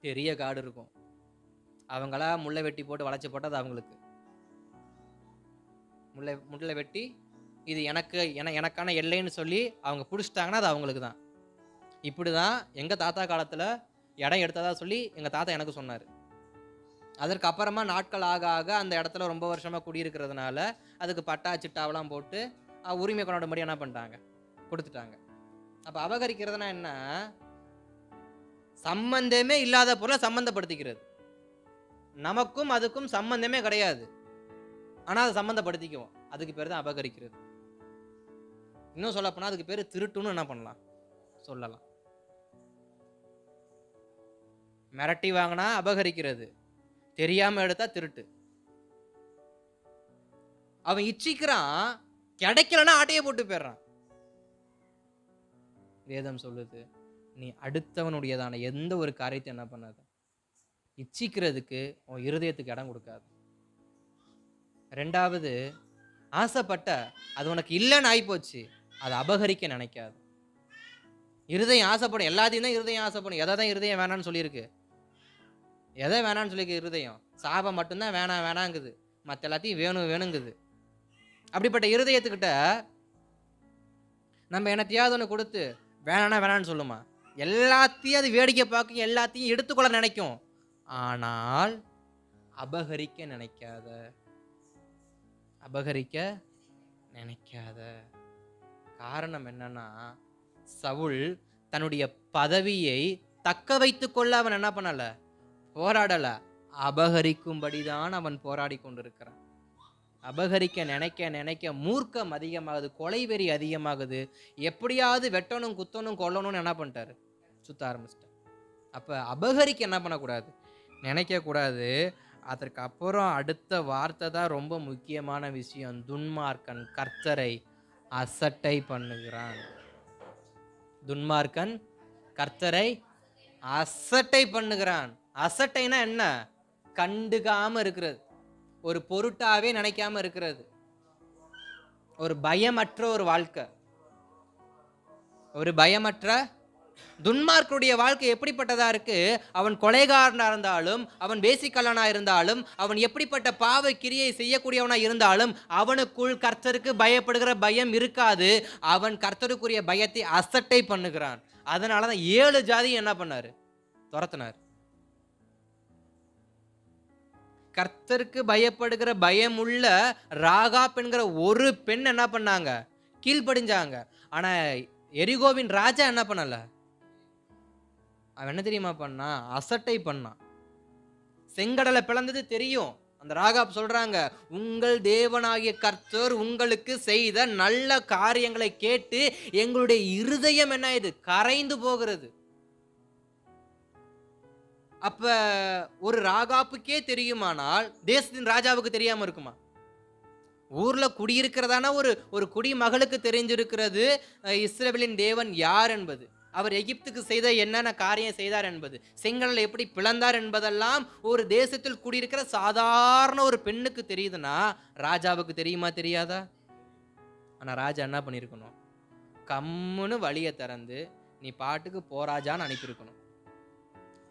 பெரிய காடு இருக்கும், அவங்களா முள்ளை வெட்டி போட்டு வளைச்சி போட்டது அவங்களுக்கு. முள்ளை வெட்டி இது எனக்கான எல்லைன்னு சொல்லி அவங்க பிடிச்சிட்டாங்கன்னா அது அவங்களுக்கு தான். இப்படிதான் எங்க தாத்தா காலத்துல இடம் எடுத்ததா சொல்லி எங்க தாத்தா எனக்கு சொன்னார். அதற்கு அப்புறமா நாட்கள் ஆக ஆக அந்த இடத்துல ரொம்ப வருஷமா குடியிருக்கிறதுனால அதுக்கு பட்டா சிட்டாவெல்லாம் போட்டு உரிமை கொண்டாடும்படி என்ன பண்ணிட்டாங்க, கொடுத்துட்டாங்க. அப்ப அபகரிக்கிறதுனா என்ன, சம்பந்தமே இல்லாத பொருளை சம்பந்தப்படுத்திக்கிறது. நமக்கும் அதுக்கும் சம்பந்தமே கிடையாது, ஆனா அதை சம்பந்தப்படுத்திக்குவோம், அதுக்கு பேர் தான் அபகரிக்கிறது. இன்னும் சொல்ல போனா அதுக்கு பேரு திருட்டுன்னு என்ன பண்ணலாம் சொல்லலாம். மிரட்டி வாங்கினா அபகரிக்கிறது, தெரியாம எடுத்தா திருட்டு. அவன் இச்சிக்கிறான், கிடைக்கலன்னா ஆட்டையை போட்டு போயிடுறான். வேதம் சொல்லுது, நீ அடுத்தவனுடையதான எந்த ஒரு காரியத்தை என்ன பண்ணாத, இச்சிக்கிறதுக்கு உன் இருதயத்துக்கு இடம் கொடுக்காது. ரெண்டாவது, ஆசைப்பட்ட அது உனக்கு இல்லைன்னு ஆயிப்போச்சு, அதை அபகரிக்க நினைக்காது. இருதயம் ஆசைப்படும், எல்லாத்தையும் தான் இருதயம் ஆசைப்படும். எதை தான் இருதயம் வேணான்னு சொல்லியிருக்கு, எதை வேணான்னு சொல்லியிருக்கு இருதயம், சாபம் மட்டும்தான் வேணாம் வேணாங்குது, மற்ற எல்லாத்தையும் வேணும் வேணுங்குது. அப்படிப்பட்ட இருதயத்துக்கிட்ட நம்ம என்னத்தையாவது ஒன்று கொடுத்து வேணானா வேணான்னு சொல்லுமா, எல்லாத்தையும் அது வேடிக்கை பார்க்கும், எல்லாத்தையும் எடுத்துக்கொள்ள நினைக்கும், ஆனால் அபகரிக்க நினைக்காத, அபகரிக்க நினைக்காத. காரணம் என்னன்னா, சவுல் தன்னுடைய பதவியை தக்க வைத்துக் கொள்ள அவன் என்ன பண்ணல, போராடல, அபகரிக்கும்படிதான் அவன் போராடி கொண்டிருக்கிறான். அபகரிக்க நினைக்க நினைக்க மூர்க்கம் அதிகமாகுது, கொலைவெறி அதிகமாகுது, எப்படியாவது வெட்டணும் குத்தணும் கொல்லணும்னு என்ன பண்ணிட்டாரு, சுத்த ஆரம்பிச்சிட்டார். அப்ப அபகரிக்க என்ன பண்ணக்கூடாது, நினைக்க கூடாது. அதற்கு அப்புறம் அடுத்த வார்த்தை தான் ரொம்ப முக்கியமான விஷயம், துன்மார்க்கன் கர்த்தரை அசட்டை பண்ணுகிறான். துன்மார்க்கன் கர்த்தரை அசட்டை பண்ணுகிறான். அசட்டைனா என்ன, கண்டுக்காம இருக்கிறது, ஒரு பொருட்டாவே நினைக்காம இருக்கிறது, ஒரு பயமற்ற ஒரு வாழ்க்கை, ஒரு பயமற்ற. துன்மார்க்கனுடைய வாழ்க்கை எப்படிப்பட்டதா இருக்கு, அவன் கொலைகாரனா இருந்தாலும், அவன் வேசிக்கல்லனா இருந்தாலும், அவன் எப்படிப்பட்ட பாவ கிரியை செய்யக்கூடியவனா இருந்தாலும் அவனுக்குள் கர்த்தருக்கு பயப்படுகிற பயம் இருக்காது. அவன் கர்த்தருக்குரிய பயத்தை அசட்டை பண்ணுகிறான். அதனாலதான் 7 ஜாதி என்ன பண்ணாரு, துரத்தினார். கர்த்தருக்கு பயப்படுகிற பயமுள்ள ராகாப் என்கிற ஒரு பெண் என்ன பண்ணாங்க, கீழ்ப்படிஞ்சாங்க. ஆனா எரிகோவின் ராஜா என்ன பண்ணல, அவன் என்ன தெரியுமா பண்ணா, அசட்டை பண்ணான். செங்கடலை பிளந்தது தெரியும். அந்த ராகாப் சொல்றாங்க, உங்கள் தேவனாகிய கர்த்தர் உங்களுக்கு செய்த நல்ல காரியங்களை கேட்டு எங்களுடைய இருதயம் என்ன இது கரைந்து போகிறது. அப்ப ஒரு ராகாப்புக்கே தெரியுமானால் தேசத்தின் ராஜாவுக்கு தெரியாம இருக்குமா? ஊர்ல குடியிருக்கிறதான ஒரு குடிமகளுக்கு தெரிஞ்சிருக்கிறது இஸ்ரவேலின் தேவன் யார் என்பது, அவர் எகிப்துக்கு செய்த என்னென்ன காரியம் செய்தார் என்பது, செங்கடலை எப்படி பிளந்தார் என்பதெல்லாம் ஒரு தேசத்தில் குடியிருக்கிற சாதாரண ஒரு பெண்ணுக்கு தெரியுதுன்னா ராஜாவுக்கு தெரியுமா தெரியாதா? ஆனா ராஜா என்ன பண்ணிருக்கணும், கம்முன்னு வழியை திறந்து நீ பாட்டுக்கு போராஜான்னு அனுப்பியிருக்கணும்.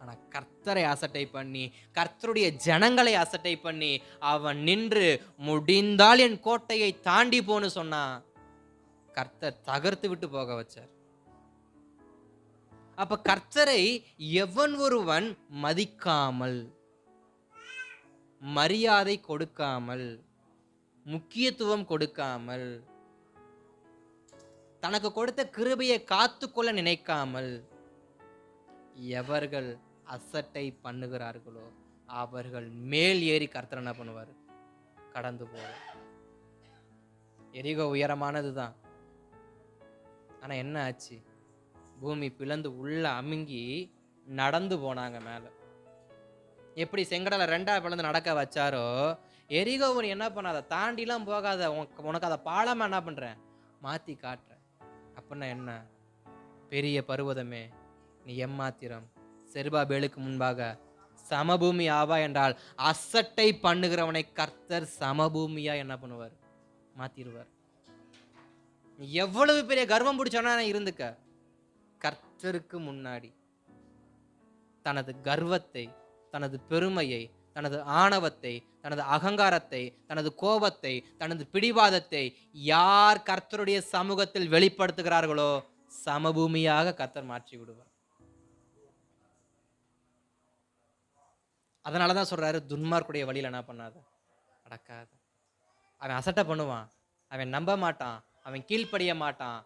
ஆனா கர்த்தரை அசட்டை பண்ணி, கர்த்தருடைய ஜனங்களை அசட்டை பண்ணி அவன் நின்று, முடிந்தால் என் கோட்டையை தாண்டி போன்னு சொன்னா கர்த்தர் தகர்த்து விட்டு போக வச்சார். அப்ப கர்த்தரை எவன் ஒருவன் மதிக்காமல், மரியாதை கொடுக்காமல், முக்கியத்துவம் கொடுக்காமல், தனக்கு கொடுத்த கிருபையை காத்துக்கொள்ள நினைக்காமல் எவர்கள் அசட்டை பண்ணுகிறார்களோ அவர்கள் மேல் ஏறி கர்த்தர் என்ன பண்ணுவார்? கடந்து போவார். எரிகோ உயரமானதுதான். ஆனா என்ன ஆச்சு? பூமி பிளந்து உள்ள அமுங்கி நடந்து போனாங்க மேல. எப்படி செங்கடலை ரெண்டா பிளந்து நடக்க வச்சாரோ, எரிகோவன் என்ன பண்ணாத, தாண்டிலாம் போகாத, உனக்கு அதை பாலமா என்ன பண்றேன்? மாத்தி காட்டுறேன். அப்படின்னா என்ன? பெரிய பர்வதமே நீ எம்மாத்திரம், செருபாபேலுக்கு முன்பாக சமபூமி ஆவா என்றால் அசட்டை பண்ணுகிறவனை கர்த்தர் சமபூமியா என்ன பண்ணுவார்? மாத்திடுவார். எவ்வளவு பெரிய கர்வம் பிடிச்சவனா இருந்துக்க, கர்த்தருக்கு முன்னாடி தனது கர்வத்தை, தனது பெருமையை, தனது ஆணவத்தை, தனது அகங்காரத்தை, தனது கோபத்தை, தனது பிடிவாதத்தை யார் கர்த்தருடைய சமூகத்தில் வெளிப்படுத்துகிறார்களோ சமபூமியாக கர்த்தர் மாற்றி விடுவார். அதனாலதான் சொல்றாரு, துன்மார்க்குடைய வழியில என்ன பண்ணாத, நடக்காத. அவன் அசட்டை பண்ணுவான், அவன் நம்ப மாட்டான், அவன் கீழ்ப்படிய மாட்டான்,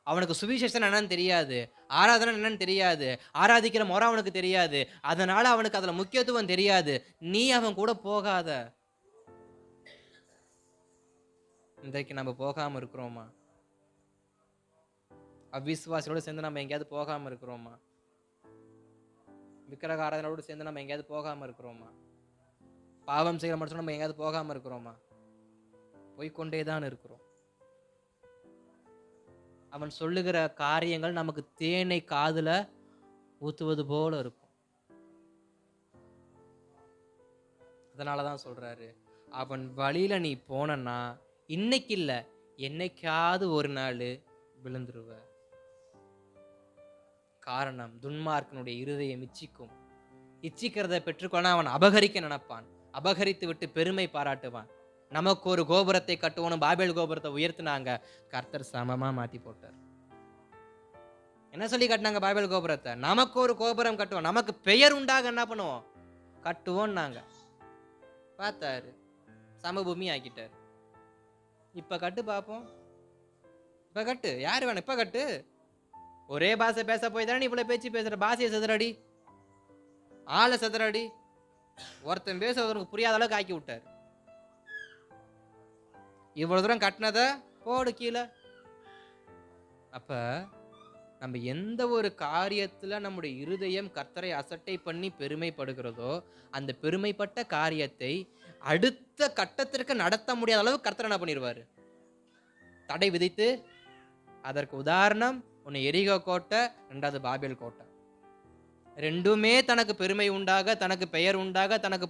அவனுக்கு சுவிசேஷம் என்னன்னு தெரியாது, ஆராதனை என்னன்னு தெரியாது, ஆராதிக்கிற முறை அவனுக்கு தெரியாது, அதனால அவனுக்கு அதுல முக்கியத்துவம் தெரியாது. நீ அவன் கூட போகாத. இன்றைக்கு நம்ம போகாம இருக்கிறோமா? அவ்விசுவாசியோடு சேர்ந்து நம்ம எங்கேயாவது போகாம இருக்கிறோமா? விக்கிரக ஆராதனோடு சேர்ந்து நம்ம எங்கேயாவது போகாம இருக்கிறோமா? பாவம் செய்கிற மட்டும் நம்ம எங்கேயாவது போகாம இருக்கிறோமா? போய்கொண்டேதான் இருக்கிறோம். அவன் சொல்லுகிற காரியங்கள் நமக்கு தேனை காதுல ஊத்துவது போல இருக்கும். அதனாலதான் சொல்றாரு, அவன் வழியில நீ போனன்னா இன்னைக்கு இல்ல, என்னைக்காவது ஒரு நாள் விழுந்துருவ. காரணம், துன்மார்க்கனுடைய இருதயம் இச்சிக்கும். இச்சிக்கிறத பெற்றுக்கொள்ள அவன் அபகரிக்க நினைப்பான். அபகரித்து விட்டு பெருமை பாராட்டுவான். நமக்கு ஒரு கோபுரத்தை கட்டுவோம், பாபேல் கோபுரத்தை உயர்த்தினாங்க, கர்த்தர் சமமா மாத்தி போட்டார். என்ன சொல்லி கட்டினாங்க பாபேல் கோபுரத்தை? நமக்கு ஒரு கோபுரம் கட்டுவோம், நமக்கு பெயர் உண்டாக என்ன பண்ணுவோம், கட்டுவோம். நாங்க பார்த்தாரு, சமபூமி ஆக்கிட்டார். இப்ப கட்டு பார்ப்போம், இப்ப கட்டு. யாரு வேணும்? இப்ப கட்டு. ஒரே பாஷை பேச போய் தானே இவ்வளவு பேச்சு பேசுற. பாஷையை செதறடி, ஆளை செதறடி. ஒருத்தன் பேசுறவருக்கு புரியாத அளவுக்கு ஆக்கி விட்டார். இவ்வளவு தூரம் கட்டினத போடு கீழே. அப்ப நம்ம எந்த ஒரு காரியத்துல நம்முடைய இருதயம் கர்த்தரை அசட்டை பண்ணி பெருமைப்படுகிறதோ, அந்த பெருமைப்பட்ட காரியத்தை அடுத்த கட்டத்திற்கு நடத்த முடியாத அளவு கர்த்தர் என்ன பண்ணிடுவாரு? தடை விதித்து. அதற்கு உதாரணம் ஒன்னு எரிகோ கோட்டை, ரெண்டாவது பாபேல் கோட்டை. ரெண்டுமே தனக்கு பெருமை உண்டாக, தனக்கு பெயர் உண்டாக, தனக்கு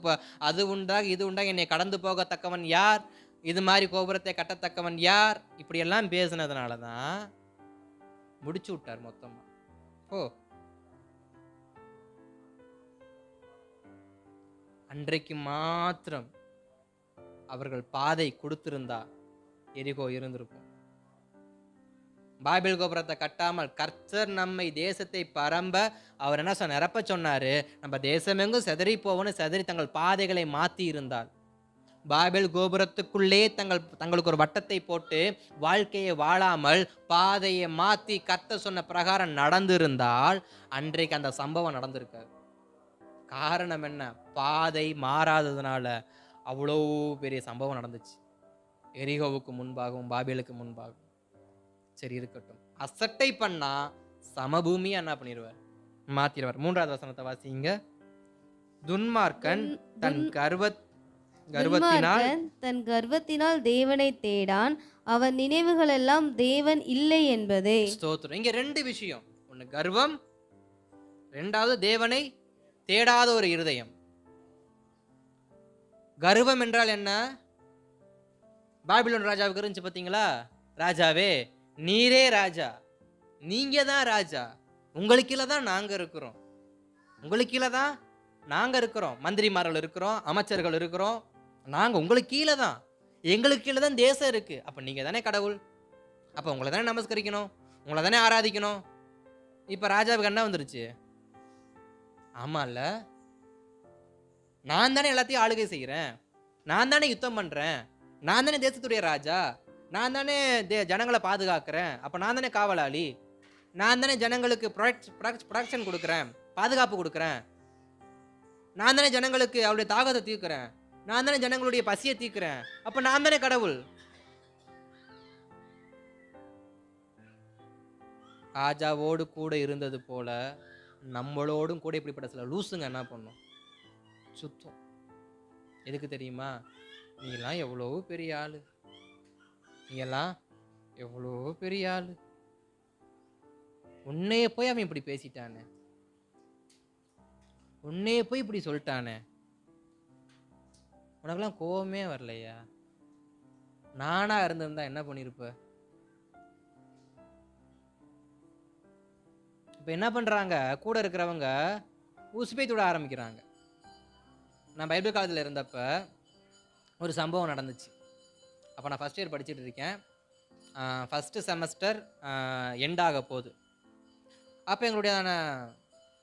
அது உண்டாக இது உண்டாக என்னை கடந்து போகத்தக்கவன் யார், இது மாதிரி கோபுரத்தை கட்டத்தக்கவன் யார், இப்படி எல்லாம் பேசினதுனாலதான் முடிச்சு விட்டார் மொத்தமா. ஓ, அன்றைக்கு மாத்திரம் அவர்கள் பாதை கொடுத்திருந்தா எரிகோ இருந்திருக்கும். பாபேல் கோபுரத்தை கட்டாமல் கர்த்தர் நம்மை தேசத்தை பரம்ப அவர் என்ன சொன்ன, நிரப்ப சொன்னாரு. நம்ம தேசமெங்கும் செதறி போவோன்னு செதறி தங்கள் பாதைகளை மாத்தி இருந்தால், பாபேல் கோபுரத்துக்குள்ளே தங்களுக்கு ஒரு வட்டத்தை போட்டு வாழ்க்கையை வாழாமல் பாதையை மாத்தி கர்த்தர் சொன்ன பிரகாரம் நடந்திருந்தால் அன்றைக்கு அந்த சம்பவம் நடந்திருக்காது. காரணம் என்ன? பாதை மாறாததுனால அவ்வளோ பெரிய சம்பவம் நடந்துச்சு எரிகோவுக்கு முன்பாகவும் பாபேலுக்கு முன்பாகவும். சரி இருக்கட்டும், அசட்டை பண்ணா சமபூமியா என்ன பண்ணிடுவார்? மாத்திடுவார். 3வது வசனத்தை வாசிங்க. துன்மார்க்கன் தன்
கர்வத்தினால் தேவனை தேடான், அவன் நினைவுகள் எல்லாம் தேவன் இல்லை என்பதே.
ஸ்தோத்திரம். இங்க 2 விஷயம், ஒன்னு கர்வம், 2வது தேவனை தேடாத ஒரு இருதயம். கர்வம் என்றால் என்ன? பாபிலோன் ராஜாவுக்கு இருந்துச்சு பாத்தீங்களா? ராஜாவே நீரே ராஜா, நீங்க தான் ராஜா, உங்களுக்கு கீழே தான் நாங்க இருக்கிறோம், உங்களுக்கு கீழே தான் நாங்க இருக்கிறோம், மந்திரிமார்கள் இருக்கிறோம், அமைச்சர்கள் இருக்கிறோம், நாங்க உங்களுக்கு கீழே தான், எங்களுக்கு கீழே தான் தேசம் இருக்கு. அப்ப நீங்க தானே கடவுள், அப்ப உங்களை தானே நமஸ்கரிக்கணும், உங்களை தானே ஆராதிக்கணும். இப்ப ராஜாவுக்கு என்ன வந்துருச்சு? ஆமால, நான் தானே எல்லாத்தையும் ஆளுகை செய்யறேன், நான் தானே யுத்தம் பண்றேன், நான் தானே தேசத்துடைய ராஜா, நான் தானே ஜனங்களை பாதுகாக்கிறேன், அப்போ நான் தானே காவலாளி, நான் தானே ஜனங்களுக்கு ப்ரொடக்ஷன் கொடுக்குறேன், பாதுகாப்பு கொடுக்குறேன், நான் தானே ஜனங்களுக்கு அவருடைய தாகத்தை தீர்க்கிறேன், நான் தானே ஜனங்களுடைய பசியை தீர்க்கிறேன், அப்போ நான் தானே கடவுள். ராஜாவோடு கூட இருந்தது போல நம்மளோடும் கூட இப்படிப்பட்ட சில லூசுங்க என்ன பண்ணும், சுத்தம். எதுக்கு தெரியுமா? நீலாம் எவ்வளோ பெரிய ஆளு, நீங்கெல்லாம் எவ்வளோ பெரிய ஆளு, உன்னைய போய் அவன் இப்படி பேசிட்டானே, உன்னைய போய் இப்படி சொல்லிட்டானே, உனக்கெல்லாம் கோவமே வரலையா? நானா இருந்திருந்தா என்ன பண்ணிருப்ப? இப்போ என்ன பண்ணுறாங்க, கூட இருக்கிறவங்க உசுப்பை தூட ஆரம்பிக்கிறாங்க. நான் பைபிள் காலேஜில் இருந்தப்ப ஒரு சம்பவம் நடந்துச்சு. அப்போ நான் ஃபஸ்ட் இயர் படிச்சுட்டு இருக்கேன். ஃபஸ்ட்டு செமஸ்டர் எண்ட் ஆக போகுது. அப்போ எங்களுடைய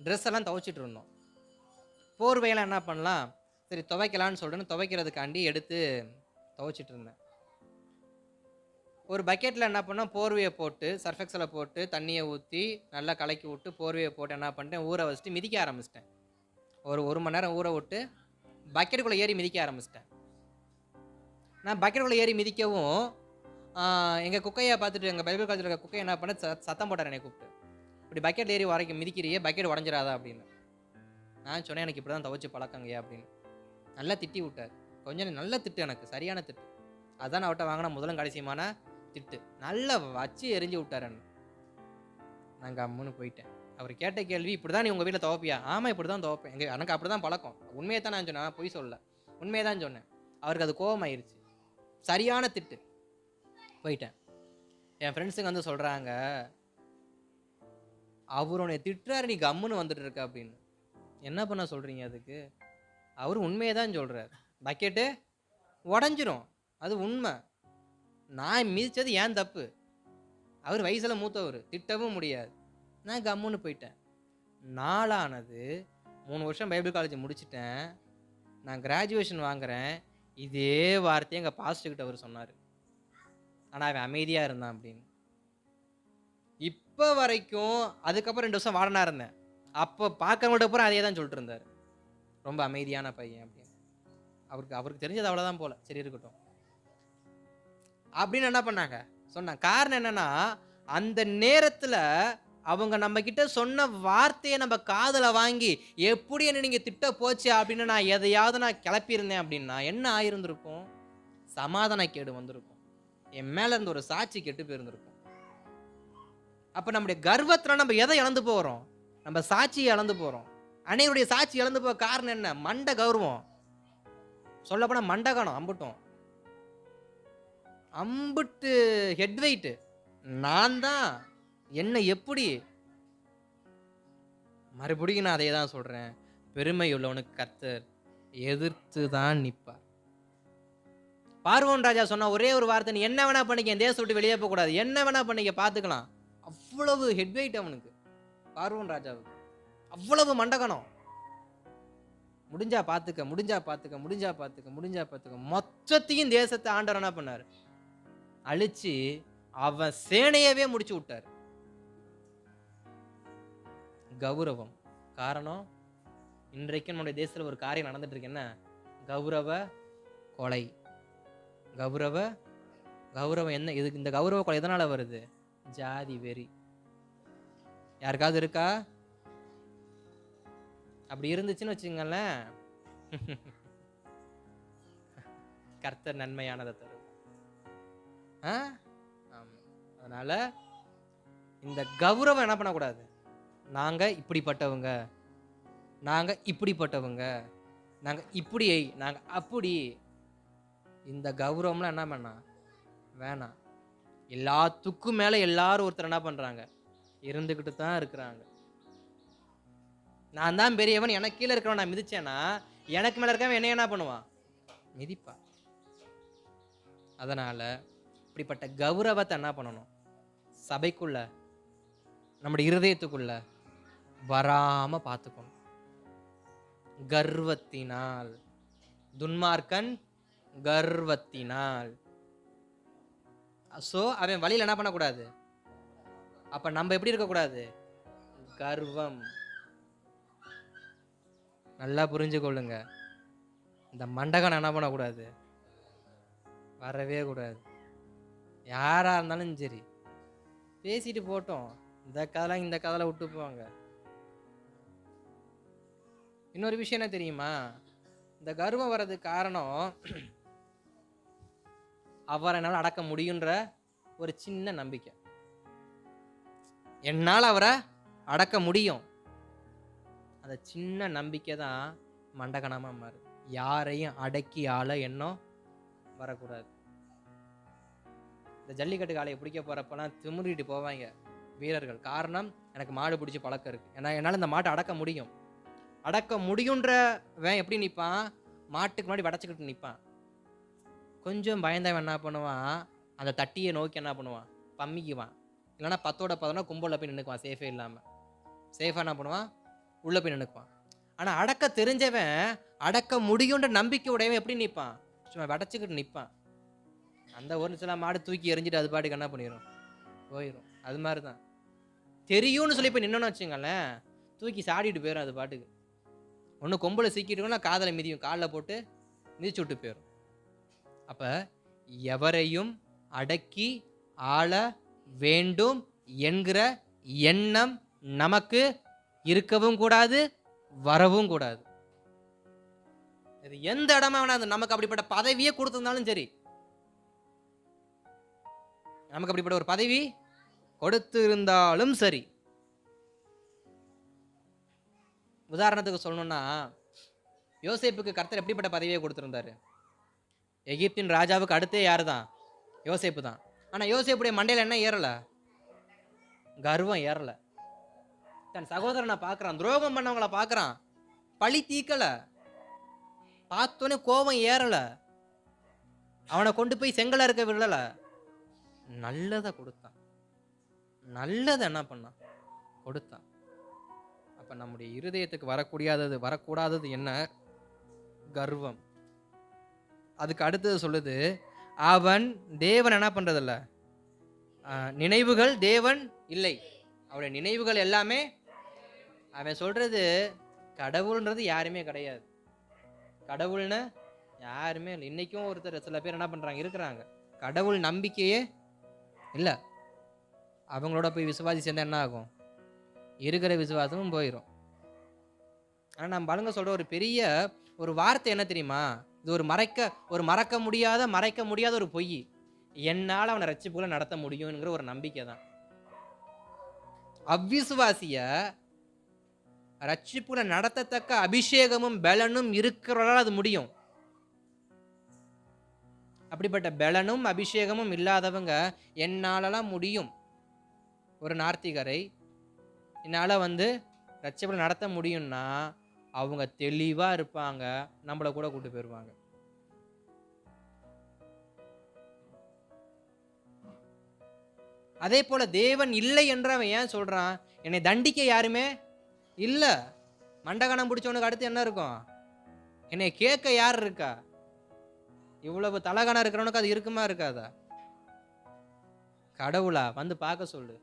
ட்ரெஸ் எல்லாம் துவைச்சிட்டு இருந்தோம். போர்வையெல்லாம் என்ன பண்ணலாம், சரி துவைக்கலான்னு சொல்லிட்டு துவைக்கிறதுக்காண்டி எடுத்து துவைச்சிட்டு இருந்தேன். ஒரு பக்கெட்டில் என்ன பண்ணோம், போர்வையை போட்டு சர்ஃபெக்ஸில் போட்டு தண்ணியை ஊற்றி நல்லா கலக்கி விட்டு போர்வையை போட்டு என்ன பண்ணிட்டேன், ஊற வச்சுட்டு மிதிக்க ஆரம்பிச்சிட்டேன். ஒரு மணி நேரம் ஊற விட்டு பக்கெட்டுக்குள்ளே ஏறி மிதிக்க ஆரம்பிச்சிட்டேன். நான் பக்கெட்டுக்குள்ளே ஏறி மிதிக்கவும் எங்கள் குக்கையை பார்த்துட்டு எங்கள் பைபிள் காலேஜில் இருக்க குக்கையை என்ன பண்ண சத்தம் போட்டார் என்னை கூப்பிட்டு, இப்படி பக்கெட்டில் ஏறி வரைக்கும் மிதிக்கிறியே, பக்கெட் உடஞ்சிடாதா அப்படின்னு. நான் சொன்னேன், எனக்கு இப்படி தான் துவைச்சி பழக்கங்கய்யா அப்படின்னு. நல்லா திட்டி விட்டார். கொஞ்சம் நல்ல திட்டு, எனக்கு சரியான திட்டு. அதுதான் நான் அவட்ட வாங்கின முதலும் கடைசியுமான திட்டு. நல்லா வச்சு எரிஞ்சு விட்டார் என்ன. நான் கம்முன்னு போயிட்டேன். அவர் கேட்ட கேள்வி, இப்படி தான் நீ உங்கள் வீட்டில் துவைப்பியா? ஆமாம், இப்படி தான் துவைப்பேன், எனக்கு அப்படி தான் பழக்கம். உண்மையை தான் நான் சொன்னேன், பொய் சொல்ல, உண்மையை தான் சொன்னேன். அவருக்கு அது கோபமாயிருச்சு, சரியான திட்டு. போயிட்டேன். என் ஃப்ரெண்ட்ஸுங்க வந்து சொல்கிறாங்க, அவர் உன்னை திட்டுறாரு, நீ கம்முன்னு வந்துட்டு இருக்க அப்படின்னு. என்ன பண்ண சொல்கிறீங்க அதுக்கு? அவர் உண்மையை தான் சொல்கிறார். பக்கெட்டு உடஞ்சிரும், அது உண்மை. நான் மிதித்தது ஏன் தப்பு? அவர் வயசில் மூத்தவர், திட்டவும் முடியாது. நான் கம்முன்னு போயிட்டேன். நாளானது 3 வருஷம் பைபிள் காலேஜ் முடிச்சிட்டேன். நான் கிராஜுவேஷன் வாங்குகிறேன். இதே வார்த்தையை எங்கள் பாஸ்டர்கிட்ட அவர் சொன்னார். ஆனால் அவன் அமைதியாக இருந்தான் அப்படின்னு. இப்போ வரைக்கும் அதுக்கப்புறம் 2 வருஷம் வாடனாக இருந்தேன். அப்போ பார்க்கறவங்கள்ட்ட அப்புறம் அதே தான் சொல்லிட்டு இருந்தார், ரொம்ப அமைதியான பையன் அப்படின்னு. அவருக்கு தெரிஞ்சது அவ்வளோதான் போல, சரி இருக்கட்டும் அப்படின்னு என்ன பண்ணாங்க சொன்னாங்க. காரணம் என்னன்னா, அந்த நேரத்தில் அவங்க நம்ம கிட்ட சொன்ன வார்த்தையை நம்ம காதில் வாங்கி எப்படி என்ன நீங்கள் திட்ட போச்சு அப்படின்னு நான் எதையாவது நான் கிளப்பியிருந்தேன் அப்படின்னா என்ன ஆயிருந்திருக்கும்? சமாதான கேடு வந்திருக்கும், என் மேலே இருந்து ஒரு சாட்சி கெட்டு போயிருந்திருக்கும். அப்போ நம்முடைய கர்வத்தில் நம்ம எதை இழந்து போகிறோம்? நம்ம சாட்சியை இழந்து போகிறோம். அனைவருடைய சாட்சி இழந்து போக காரணம் என்ன? மண்ட கௌரவம், சொல்லப்போனால் மண்டகணம், அம்புட்டு ஹெட் வெயிட், நான் தான், என்ன எப்படி. மறுபடியும் நான் அதே தான் சொல்கிறேன், பெருமை உள்ளவனுக்கு கர்த்தர் எதிர்த்து தான் நிற்பார். பார்வோன் ராஜா சொன்ன ஒரே ஒரு வார்த்தை, நீ என்ன வேணா பண்ணிக்க, என் தேசத்தை விட்டு வெளியே போகக்கூடாது, என்ன வேணா பண்ணிக்க, பார்த்துக்கலாம். அவ்வளவு ஹெட் வெயிட் அவனுக்கு, பார்வோன் ராஜாவுக்கு அவ்வளவு மண்டகணம். முடிஞ்சா பார்த்துக்க, முடிஞ்சா பார்த்துக்க, முடிஞ்சா பார்த்துக்க, முடிஞ்சா பார்த்துக்க, மொத்தத்தையும் தேசத்தை ஆண்டவர் என்ன பண்ணார், அழிச்சு அவன் சேனையவே முடிச்சு விட்டார். கௌரவம் காரணம். இன்றைக்கு நம்முடைய தேசத்தில் ஒரு காரியம் நடந்துட்டு இருக்கு, என்ன? கௌரவ கொலை. கௌரவம் என்ன? இதுக்கு இந்த கௌரவ கொலை எதனால வருது? ஜாதி வெறி. யாருக்காவது இருக்கா? அப்படி இருந்துச்சுன்னு வச்சுங்களேன், கர்த்தர் நன்மையானதை தரும். அதனால இந்த கௌரவம் என்ன பண்ணக்கூடாது. நாங்க இப்படிப்பட்டவங்க, நாங்க இப்படிப்பட்டவங்க, நாங்க இப்படி, நாங்க அப்படி, இந்த கௌரவம்லாம் என்ன பண்ணா வேணாம். எல்லாத்துக்கும் மேல எல்லாரும் ஒருத்தர் என்ன பண்றாங்க, இருந்துகிட்டு தான் இருக்கிறாங்க. நான் தான் பெரியவன், எனக்கு கீழே இருக்கிறவன் நான் மிதிச்சேன்னா எனக்கு மேல இருக்கவன் என்ன பண்ணுவான்? மிதிப்பா. அதனால இப்படிப்பட்ட கௌரவத்தை என்ன பண்ணணும், சபைக்குள்ள நம்முடைய இருதயத்துக்குள்ள வராம பார்த்துக்கணும். கர்வத்தினால், துன்மார்க்கன் கர்வத்தினால். ஸோ அவன் வழியில் என்ன பண்ணக்கூடாது. அப்ப நம்ம எப்படி இருக்கக்கூடாது? கர்வம். நல்லா புரிஞ்சுக்கொள்ளுங்க. இந்த மண்டகன் என்ன பண்ணக்கூடாது? வரவே கூடாது. யாரா இருந்தாலும் சரி, பேசிட்டு போட்டோம். இந்த கதெல்லாம் இந்த கதலை விட்டு போவாங்க. இன்னொரு விஷயம் என்ன தெரியுமா? இந்த கர்வம் வர்றதுக்கு காரணம் அவரை என்னால் அடக்க முடியுன்ற ஒரு சின்ன நம்பிக்கை. என்னால் அவரை அடக்க முடியும், அந்த சின்ன நம்பிக்கை தான் மண்டகனமா மாறுது. யாரையும் அடக்கி ஆள எண்ணம் வரக்கூடாது. இந்த ஜல்லிக்கட்டு காளையை பிடிக்க போறப்பெல்லாம் திமிரிட்டு போவாங்க வீரர்கள். காரணம், எனக்கு மாடு பிடிச்சி பழக்கம் இருக்கு, ஏன்னா என்னால் இந்த மாட்டை அடக்க முடியும். அடக்க முடியுன்றவன் எப்படி நிற்பான்? மாட்டுக்கு முன்னாடி வடச்சிக்கிட்டு நிற்பான். கொஞ்சம் பயந்தவன் என்ன பண்ணுவான்? அந்த தட்டியை நோக்கி என்ன பண்ணுவான்? பம்மிக்குவான். இல்லைன்னா 10ஓட 10 கும்பலில் போய் நின்றுக்குவான். சேஃபே இல்லாமல் சேஃபாக என்ன பண்ணுவான்? உள்ளே போய் நின்றுக்குவான். ஆனால் அடக்க தெரிஞ்சவன், அடக்க முடியுன்ற நம்பிக்கை உடையவன் எப்படி நிற்பான்? சும்மா வடச்சிக்கிட்டு நிற்பான். அந்த ஒரு சில மாடு தூக்கி எறிஞ்சிட்டு அது பாட்டுக்கு என்ன பண்ணிடும்? போயிடும். அது மாதிரி தான் தெரியும்னு சொல்லி போய் நின்னோன்னு வச்சுங்களேன், தூக்கி சாடிட்டு போயிடும். அது பாட்டுக்கு ஒன்று கொம்பில் சீக்கிட்டு காதலை மிதியும், காலில் போட்டு மிதிச்சு விட்டு போயிடும். அப்போ எவரையும் அடக்கி ஆள வேண்டும் என்கிற எண்ணம் நமக்கு இருக்கவும் கூடாது, வரவும் கூடாது. இது எந்த இடமா வேணாது, நமக்கு அப்படிப்பட்ட பதவியே கொடுத்திருந்தாலும் சரி, நமக்கு அப்படிப்பட்ட ஒரு பதவி கொடுத்து இருந்தாலும் சரி. உதாரணத்துக்கு சொல்லணும்னா, யோசேப்புக்கு கர்த்தர் எப்படிப்பட்ட பதவியை கொடுத்திருந்தாரு? எகிப்தின் ராஜாவுக்கு அடுத்தே யாரு தான்? யோசேப்பு தான். ஆனா யோசேப்புடைய மண்டையில என்ன ஏறல? கர்வம் ஏறல. தன் சகோதரனை பார்க்கறான், துரோகம் பண்ணவங்களை பார்க்கறான், பழி தீக்கல, பார்த்தோன்னே கோபம் ஏறல, அவனை கொண்டு போய் செங்கல இருக்க விடல, நல்லதை கொடுத்தான். நல்லதை என்ன பண்ணான்? கொடுத்தான். அப்ப நம்முடைய இருதயத்துக்கு வரக்கூடாதது என்ன? கர்வம். அதுக்கு அடுத்தது சொல்லுது, அவன் தேவன் என்ன பண்றதில்ல, நினைவுகள் தேவன் இல்லை. அவருடைய நினைவுகள் எல்லாமே, அவன் சொல்றது கடவுள்ன்றது யாருமே கிடையாது. கடவுள்னு யாருமே இல்லை. இன்னைக்கும் ஒருத்தர் சில பேர் என்ன பண்றாங்க, இருக்கிறாங்க, கடவுள் நம்பிக்கையே இல்லை. அவங்களோட போய் விசுவாசி சேர்ந்தா என்ன ஆகும்? இருக்கிற விசுவாசமும் போயிடும். ஆனால் நம்ம பலங்க சொல்ற ஒரு பெரிய ஒரு வார்த்தை என்ன தெரியுமா? இது ஒரு மறக்க முடியாத ஒரு பொய். என்னால் அவனை ரட்சிப்புகளை நடத்த முடியுங்கிற ஒரு நம்பிக்கை தான். அவ்விசுவாசிய ரட்சிப்புகளை நடத்தத்தக்க அபிஷேகமும் பலனும் இருக்கிறவர்களால் அது முடியும். அப்படிப்பட்ட பலனும் அபிஷேகமும் இல்லாதவங்க என்னாலலாம் முடியும், ஒரு நார்த்திகரை என்னால் ரட்சிப்புகளை நடத்த முடியும்னா அவங்க தெளிவாக இருப்பாங்க, நம்மளை கூட கூட்டு போயிடுவாங்க. அதே போல தேவன் இல்லை என்று அவன் ஏன் சொல்றான்? என்னை தண்டிக்க யாருமே இல்லை. மண்டகணம் பிடிச்சவனுக்கு அடுத்து என்ன இருக்கும்? என்னை கேட்க யார் இருக்கா? இவ்வளவு தலகணம் இருக்கிறவனுக்கு அது இருக்குமா இருக்காதா? கடவுளா வந்து பார்க்க சொல்லு.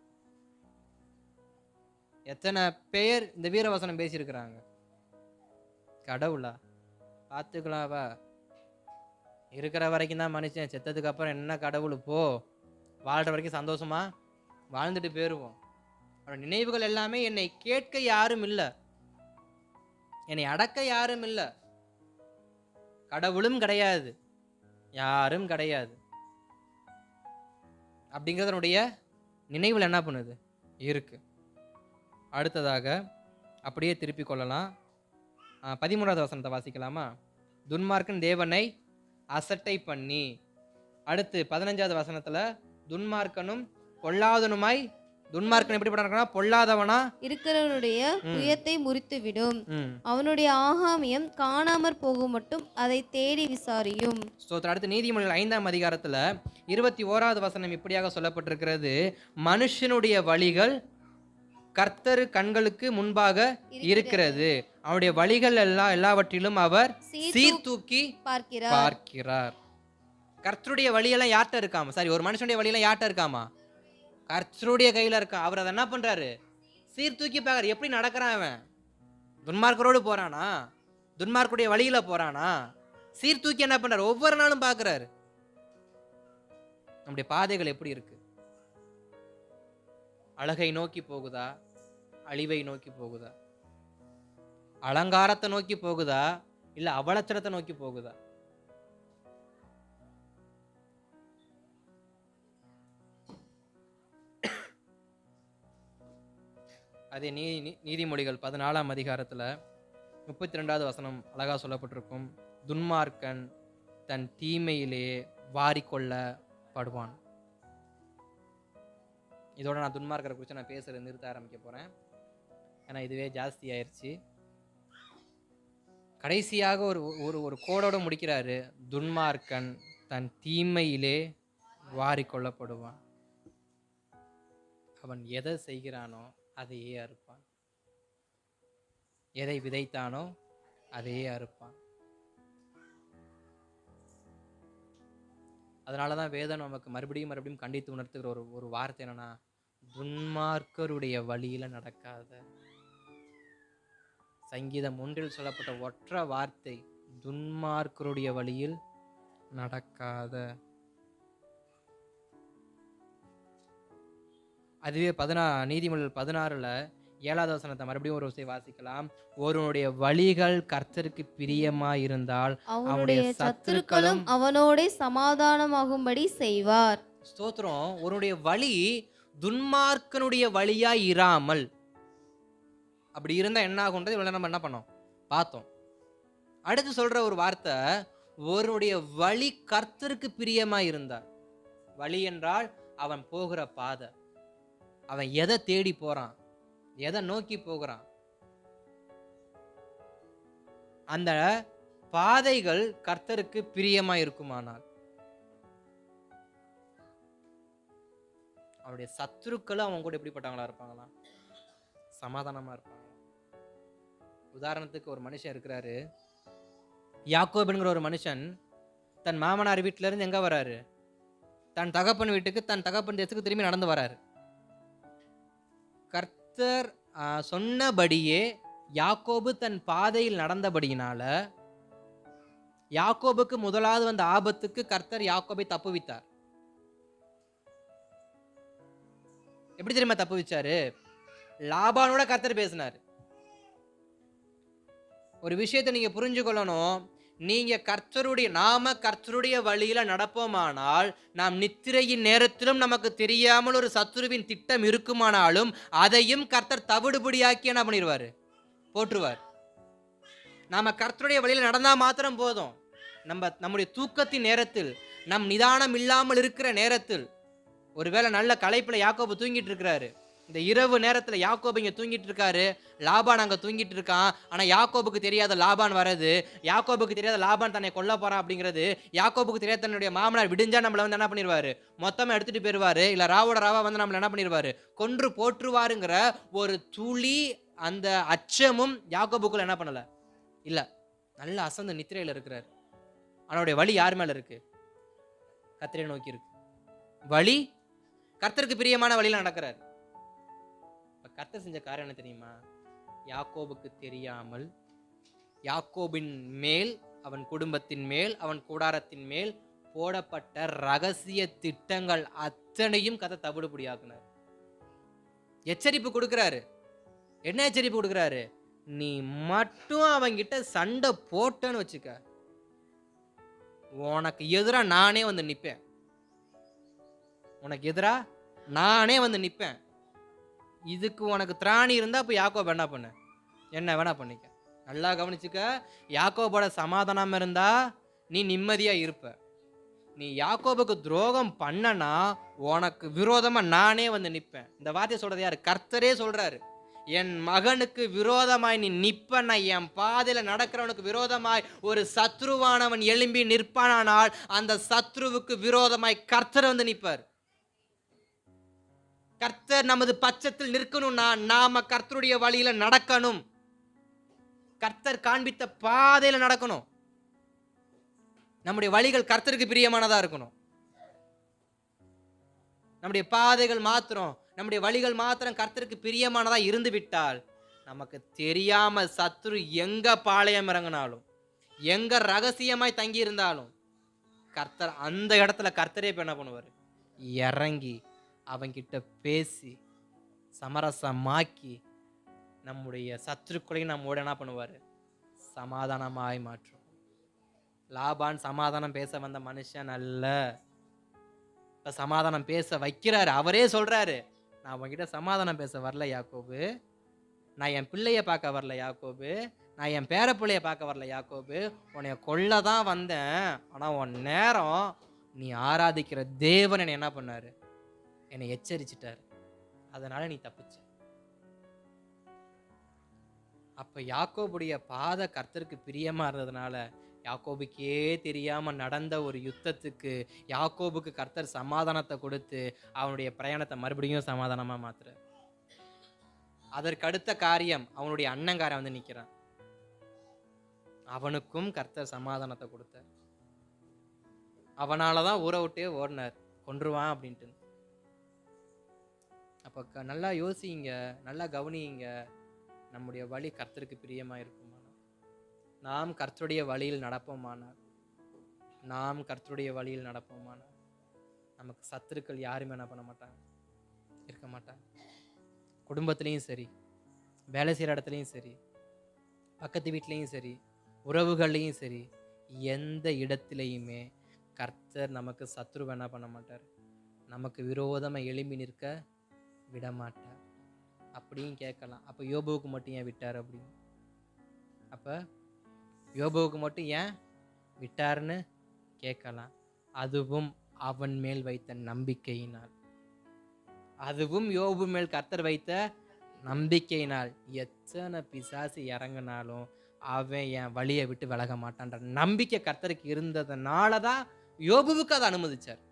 எத்தனை பேர் இந்த வீரவசனம் பேசியிருக்கிறாங்க? கடவுளா பார்த்துக்கலாவா? இருக்கிற வரைக்கும் தான் மனுஷன், செத்ததுக்கு அப்புறம் என்ன கடவுள்? போ, வாழ்கிற வரைக்கும் சந்தோஷமா வாழ்ந்துட்டு போயிடுவோம். அவரோட நினைவுகள் எல்லாமே என்னை கேட்க யாரும் இல்லை, என்னை அடக்க யாரும் இல்லை, கடவுளும் கிடையாது, யாரும் கிடையாது. அப்படிங்கிறதனுடைய நினைவில் என்ன பண்ணுது? இருக்கு. அடுத்ததாக அப்படியே திருப்பி கொள்ளலாம். 13வது வசனத்தை வாசிக்கலாமா? துன்மார்க்கன் தேவனை அசட்டை பண்ணி. அடுத்து 15வது வசனத்துல துன்மார்க்கனும் பொல்லாதவனுமாய். துன்மார்க்கன் எப்படி பண்றாங்கன்னா, பொல்லாதவனா
இருக்கிறவனுடைய புயத்தை முறித்து விடும், அவனுடைய ஆகாமியம் காணாமற் போகும் மட்டும் அதை தேடி விசாரியும்.
அடுத்து நீதிமொழிகள் 5ஆம் அதிகாரத்துல 21வது வசனம் இப்படியாக சொல்லப்பட்டிருக்கிறது, மனுஷனுடைய வழிகள் கர்த்தர் கண்களுக்கு முன்பாக இருக்கிறது, அவருடைய வழிகள் எல்லாவற்றிலும் அவர் சீர்தூக்கி பார்க்கிறார். கர்த்தருடைய வழியெல்லாம் யார்கிட்ட இருக்காமா? சாரி, ஒரு மனுஷனுடைய வழியெல்லாம் யார்கிட்ட இருக்காமா? கர்த்தருடைய கையில இருக்கா. அவர் அதை என்ன பண்றாரு? சீர்தூக்கி பார்க்கறாரு. எப்படி நடக்கிறான் அவன்? துன்மார்க்கரோடு போறானா? துன்மார்க்குடைய வழியில போறானா? சீர்தூக்கி என்ன பண்றாரு? ஒவ்வொரு நாளும் பார்க்கறாரு. நம்முடைய பாதைகள் எப்படி இருக்கு? அழகை நோக்கி போகுதா? அழிவை நோக்கி போகுதா? அலங்காரத்தை நோக்கி போகுதா? இல்ல அவலட்சணத்தை நோக்கி போகுதா? அதே நீதிமொழிகள் 14ஆம் அதிகாரத்துல 32வது வசனம் அழகா சொல்லப்பட்டிருக்கும். துன்மார்க்கன் தன் தீமையிலே வாரிக்கொள்ளப்படுவான். இதோட நான் துன்மார்க்கரை குறித்து நான் பேசுறதை நிறுத்த ஆரம்பிக்க போறேன். ஏன்னா இதுவே ஜாஸ்தி ஆயிடுச்சு. கடைசியாக ஒரு ஒரு ஒரு கோடோட முடிக்கிறாரு. துன்மார்க்கன் தன் தீமையிலே வாரிக்கொள்ளப்படுவான். அவன் எதை செய்கிறானோ அதையே அறுப்பான். எதை விதைத்தானோ அதையே அறுப்பான். அதனாலதான் வேதம் நமக்கு மறுபடியும் மறுபடியும் கண்டித்து உணர்த்துகிற ஒரு வார்த்தை என்னன்னா, துன்மார்க்கருடைய வழியில நடக்காத. சங்கீதம் 1 சொல்லப்பட்ட ஒற்றை வார்த்தை, துன்மார்க்கருடைய வழியில் நடக்காத. அதுவே நீதிமொழிகள் 16ல 7வது வசனத்தை மறுபடியும் ஒரு விஷயம் வாசிக்கலாம். ஒருவனுடைய வழிகள் கர்த்தருக்கு பிரியமா இருந்தால்
அவனுடைய சத்துருக்களும் அவனோட சமாதானமாகும்படி செய்வார்.
ஸ்தோத்திரம். ஒருவனுடைய வழி துன்மார்க்கனுடைய வழியா இராமல், அப்படி இருந்தா என்ன ஆகுன்றது இவ்வளவு நம்ம என்ன பண்ணோம் பார்த்தோம். அடுத்து சொல்ற ஒரு வார்த்தை, ஒருவனுடைய வழி கர்த்தருக்கு பிரியமா இருந்தார். வழி என்றால் அவன் போகிற பாதை, அவன் எதை தேடி போறான், எதை நோக்கி போகிறான், அந்த பாதைகள் கர்த்தருக்கு பிரியமா இருக்குமானால் அவனுடைய சத்துருக்களும் அவன் கூட எப்படிப்பட்டவங்களா இருப்பாங்களா? சமாதானமா இருப்பாங்க. உதாரணத்துக்கு ஒரு மனுஷன் இருக்கிறாரு. யாக்கோபுங்கிற ஒரு மனுஷன் தன் மாமனார் வீட்டில இருந்து எங்க வராரு? தன் தகப்பன் வீட்டுக்கு, தன் தகப்பன் தேசத்துக்கு திரும்பி நடந்து வராரு. கர்த்தர் சொன்னபடியே யாக்கோபு தன் பாதையில் நடந்தபடியினால யாக்கோபுக்கு முதலாவது வந்த ஆபத்துக்கு கர்த்தர் யாக்கோபை தப்புவித்தார். எப்படி தெரியுமா தப்புவிச்சாரு? லாபானோட கர்த்தர் பேசினார். ஒரு விஷயத்தை நீங்க புரிஞ்சு கொள்ளணும். நீங்க நாம கர்த்தருடைய வழியில நடப்போமானால், நாம் நித்திரையின் நேரத்திலும் நமக்கு தெரியாமல் ஒரு சத்துருவின் திட்டம் இருக்குமானாலும் அதையும் கர்த்தர் தவிடுபடியாக்கி என்ன பண்ணிடுவாரு? போற்றுவார். நாம கர்த்தருடைய வழியில நடந்தா மாத்திரம் போதும். நம்முடைய தூக்கத்தின் நேரத்தில், நம் நிதானம் இல்லாமல் இருக்கிற நேரத்தில், ஒருவேளை நல்ல களைப்புல யாக்கோபு தூங்கிட்டு இருக்கிறாரு. இந்த இரவு நேரத்துல யாக்கோபு இங்க தூங்கிட்டு இருக்காரு, லாபான் அங்க தூங்கிட்டு இருக்கான். ஆனா யாக்கோபுக்கு தெரியாத லாபான் வரது, யாக்கோபுக்கு தெரியாத லாபான் தன்னை கொல்ல போறான் அப்படிங்கிறது, யாக்கோபுக்கு தெரியாத தன்னுடைய மாமனார் விடிஞ்சா நம்மள வந்து என்ன பண்ணிடுவாரு? மொத்தமா எடுத்துட்டு போயிருவாரு. இல்ல ராவோட ராவா வந்து நம்மள என்ன பண்ணிடுவாரு? கொன்று போற்றுவாருங்கிற ஒரு துளி அந்த அச்சமும் யாக்கோபுக்குள்ள என்ன பண்ணல இல்ல. நல்ல அசந்த நித்திரையில இருக்கிறாரு. அவனுடைய வழி யார் மேல இருக்கு? கர்த்தரை நோக்கி இருக்கு. வழி கர்த்தருக்கு பிரியமான வழியில நடக்கிறார். கர்த்தர் செஞ்ச காரியம் என்ன தெரியுமா? யாக்கோபுக்கு தெரியாமல் யாக்கோபின் மேல், அவன் குடும்பத்தின் மேல், அவன் கூடாரத்தின் மேல் போடப்பட்ட ரகசிய திட்டங்கள் அத்தனையும் கதை தவிடுபடியாக்குனார். எச்சரிப்பு கொடுக்கிறாரு. என்ன எச்சரிப்பு கொடுக்கிறாரு? நீ மட்டும் அவங்கிட்ட சண்டை போட்டன்னு வச்சுக்க, உனக்கு எதிரா நானே வந்து நிப்பேன். உனக்கு எதிரா நானே வந்து நிப்பேன். இதுக்கு உனக்கு திராணி இருந்தா அப்ப யாக்கோபு என்ன பண்ணு? என்ன வேணா பண்ணிக்க. நல்லா கவனிச்சுக்க. யாக்கோபோட சமாதானம் இருந்தா நீ நிம்மதியா இருப்ப. நீ யாக்கோபுக்கு துரோகம் பண்ணனா உனக்கு விரோதமா நானே வந்து நிப்பேன். இந்த வார்த்தையை சொல்றது யாரு? கர்த்தரே சொல்றாரு. என் மகனுக்கு விரோதமாய் நீ நிப்பன, என் பாதையில நடக்கிறவனுக்கு விரோதமாய் ஒரு சத்ருவானவன் எழும்பி நிற்பானால் அந்த சத்ருவுக்கு விரோதமாய் கர்த்தர் வந்து நிற்பார். கர்த்தர் நமது பட்சத்தில் நிற்கணும்னா நாம கர்த்தருடைய வழியில நடக்கணும். கர்த்தர் காண்பித்த பாதையில நடக்கணும். நம்முடைய வழிகள் கர்த்தருக்கு பிரியமானதா இருக்கணும். நம்முடைய பாதைகள் மாத்திரம், நம்முடைய வழிகள் மாத்திரம் கர்த்தருக்கு பிரியமானதா இருந்து விட்டால், நமக்கு தெரியாம சத்துரு எங்க பாளையம் இறங்கினாலும், எங்க ரகசியமாய் தங்கி இருந்தாலும், கர்த்தர் அந்த இடத்துல கர்த்தரே இப்ப என்ன பண்ணுவாரு? இறங்கி அவன்கிட்ட பேசி சமரசமாக்கி நம்முடைய சத்துருக்களையும் நம்மோட என்ன பண்ணுவாரு? சமாதானமாய் மாற்றும். லாபான் சமாதானம் பேச வந்த மனுஷன் அல்ல. இப்ப சமாதானம் பேச வைக்கிறாரு. அவரே சொல்றாரு, நான் உன்கிட்ட சமாதானம் பேச வரல யாக்கோபு, நான் என் பிள்ளைய பார்க்க வரல யாக்கோபு, நான் என் பேர பிள்ளைய பார்க்க வரல யாக்கோபு, உன்னைய கொல்ல தான் வந்தேன். ஆனா உன் நேரம் நீ ஆராதிக்கிற தேவன் என்னை என்ன பண்ணாரு? என்னை எச்சரிச்சிட்டாரு. அதனால நீ தப்பிச்ச. அப்ப யாக்கோபுடைய பாதை கர்த்தருக்கு பிரியமா இருந்ததுனால, யாக்கோபுக்கே தெரியாம நடந்த ஒரு யுத்தத்துக்கு யாக்கோபுக்கு கர்த்தர் சமாதானத்தை கொடுத்து அவனுடைய பிரயாணத்தை மறுபடியும் சமாதானமா மாத்துறார். அதற்கடுத்த காரியம் அவனுடைய அண்ணங்காரன் வந்து நிக்கிறான். அவனுக்கும் கர்த்தர் சமாதானத்தை கொடுத்தார். அவனாலதான் ஊரை விட்டே ஓடினார், கொன்றுவான் அப்படின்ட்டு. அப்ப நல்லா யோசிங்க, நல்லா கவனியுங்க. நம்முடைய வழி கர்த்தருக்கு பிரியமா இருக்குமானால், நாம் கர்த்தருடைய வழியில் நடப்போமானால், நாம் கர்த்தருடைய வழியில் நடப்போமானால், நமக்கு சத்துருக்கள் யாருமே என்ன பண்ண மாட்டாங்க, இருக்க மாட்டாங்க. குடும்பத்திலையும் சரி, வேலை செய்கிற இடத்துலையும் சரி, பக்கத்து வீட்லேயும் சரி, உறவுகள்லையும் சரி, எந்த இடத்துலையுமே கர்த்தர் நமக்கு சத்துருவை என்ன பண்ண மாட்டார், நமக்கு விரோதமாக எழும்பி நிற்க விட மாட்டார். அப்படியும் கேட்கலாம், அப்போ யோபுவுக்கு மட்டும் ஏன் விட்டார் அப்படின்னு? அப்போ யோபுவுக்கு மட்டும் ஏன் விட்டார்னு கேட்கலாம். அதுவும் அவன் மேல் வைத்த நம்பிக்கையினால், அதுவும் யோபு மேல் கர்த்தர் வைத்த நம்பிக்கையினால். எத்தனை பிசாசு இறங்கினாலும் அவன் என் வழியை விட்டு விலக மாட்டான்ற நம்பிக்கை கர்த்தருக்கு இருந்ததுனால தான் யோபுவுக்கு அதை அனுமதிச்சார்.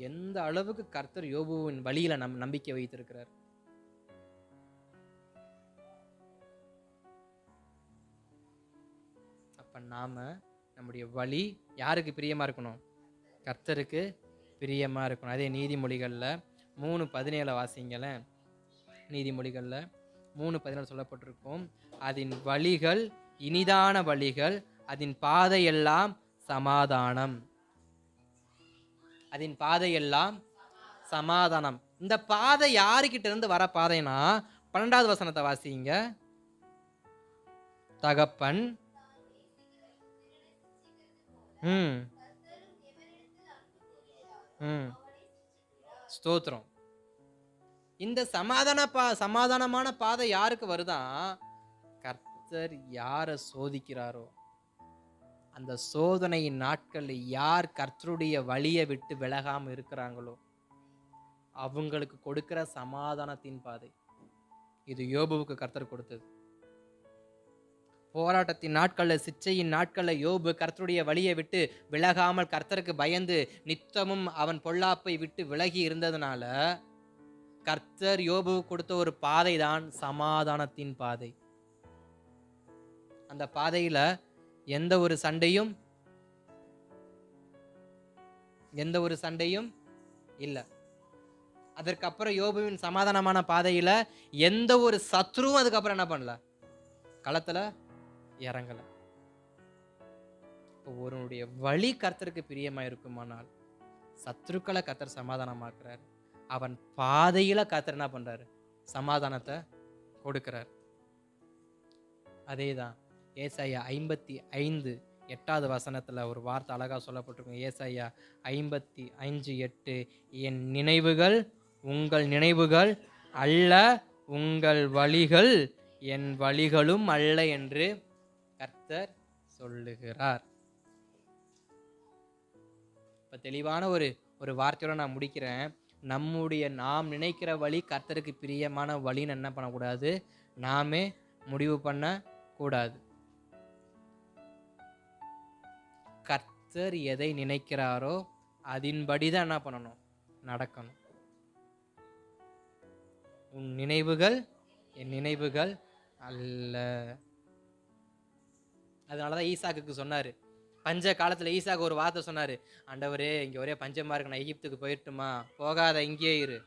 எந்த அளவுக்கு கர்த்தர் யோபுவின் வழியில நம்பிக்கை வைத்திருக்கிறார். அப்ப நாம நம்முடைய வழி யாருக்கு பிரியமா இருக்கணும்? கர்த்தருக்கு பிரியமா இருக்கணும். அதே நீதிமொழிகள்ல 3:17 வாசிங்களேன். நீதிமொழிகள்ல 3:17 சொல்லப்பட்டிருக்கும், அதன் வழிகள் இனிதான வழிகள், அதன் பாதையெல்லாம் சமாதானம். அதன் பாதையெல்லாம் சமாதானம். இந்த பாதை யாருக்கிட்ட இருந்து வர பாதைனா, 12வது வசனத்தை வாசிங்க. தகப்பன் ஸ்தோத்திரம். இந்த சமாதானமான பாதை யாருக்கு வருதான்? கர்த்தர் யாரை சோதிக்கிறாரோ, அந்த சோதனையின் நாட்களில் யார் கர்த்தருடைய வழியை விட்டு விலகாம இருக்கிறாங்களோ அவங்களுக்கு கொடுக்கிற சமாதானத்தின் பாதை இது. யோபுவுக்கு கர்த்தர் கொடுத்தது. போராட்டத்தின் நாட்களில், சிச்சையின் நாட்களில் யோபு கர்த்தருடைய வழியை விட்டு விலகாமல் கர்த்தருக்கு பயந்து நித்தமும் அவன் பொல்லாப்பை விட்டு விலகி இருந்ததுனால கர்த்தர் யோபுவுக்கு கொடுத்த ஒரு பாதை தான் சமாதானத்தின் பாதை. அந்த பாதையில எந்த ஒரு சண்டையும் இல்லை. அதற்கப்புறம் யோபுவின் சமாதானமான பாதையில எந்த ஒரு சத்ருவும் அதுக்கப்புறம் என்ன பண்ணல, களத்துல இறங்கல. இப்போ ஒருவனுடைய வழி கர்த்தருக்கு பிரியமா இருக்குமானால் சத்ருக்களை கர்த்தர் சமாதானமாக்குறாரு. அவன் பாதையில கர்த்தர் என்ன பண்றாரு? சமாதானத்தை கொடுக்கிறார். அதேதான் ஏசாயா 55:8 வசனத்துல ஒரு வார்த்தை அழகா சொல்லப்பட்டிருக்கும். ஏசாயா 55:8, என் நினைவுகள் உங்கள் நினைவுகள் அல்ல, உங்கள் வழிகள் என் வழிகளும் அல்ல என்று கர்த்தர் சொல்லுகிறார். இப்ப தெளிவான ஒரு வார்த்தையோட நான் முடிக்கிறேன். நாம் நினைக்கிற வழி கர்த்தருக்கு பிரியமான வழின்னு என்ன பண்ணக்கூடாது, நாமே முடிவு பண்ண கூடாது. கர்த்தர் எதை நினைக்கிறாரோ அதன்படிதான் என்ன பண்ணணும், நடக்கணும். உன் நினைவுகள் என் நினைவுகள் அல்ல. அதனால தான் ஈசாக்குக்கு சொன்னார், பஞ்ச காலத்தில் ஈசாக்கு ஒரு வார்த்தை சொன்னார், ஆண்டவரே இங்கே ஒரே பஞ்சமாக இருக்கு, நான் எகிப்துக்கு போயிட்டுமா, போகாத இங்கேயே இரு,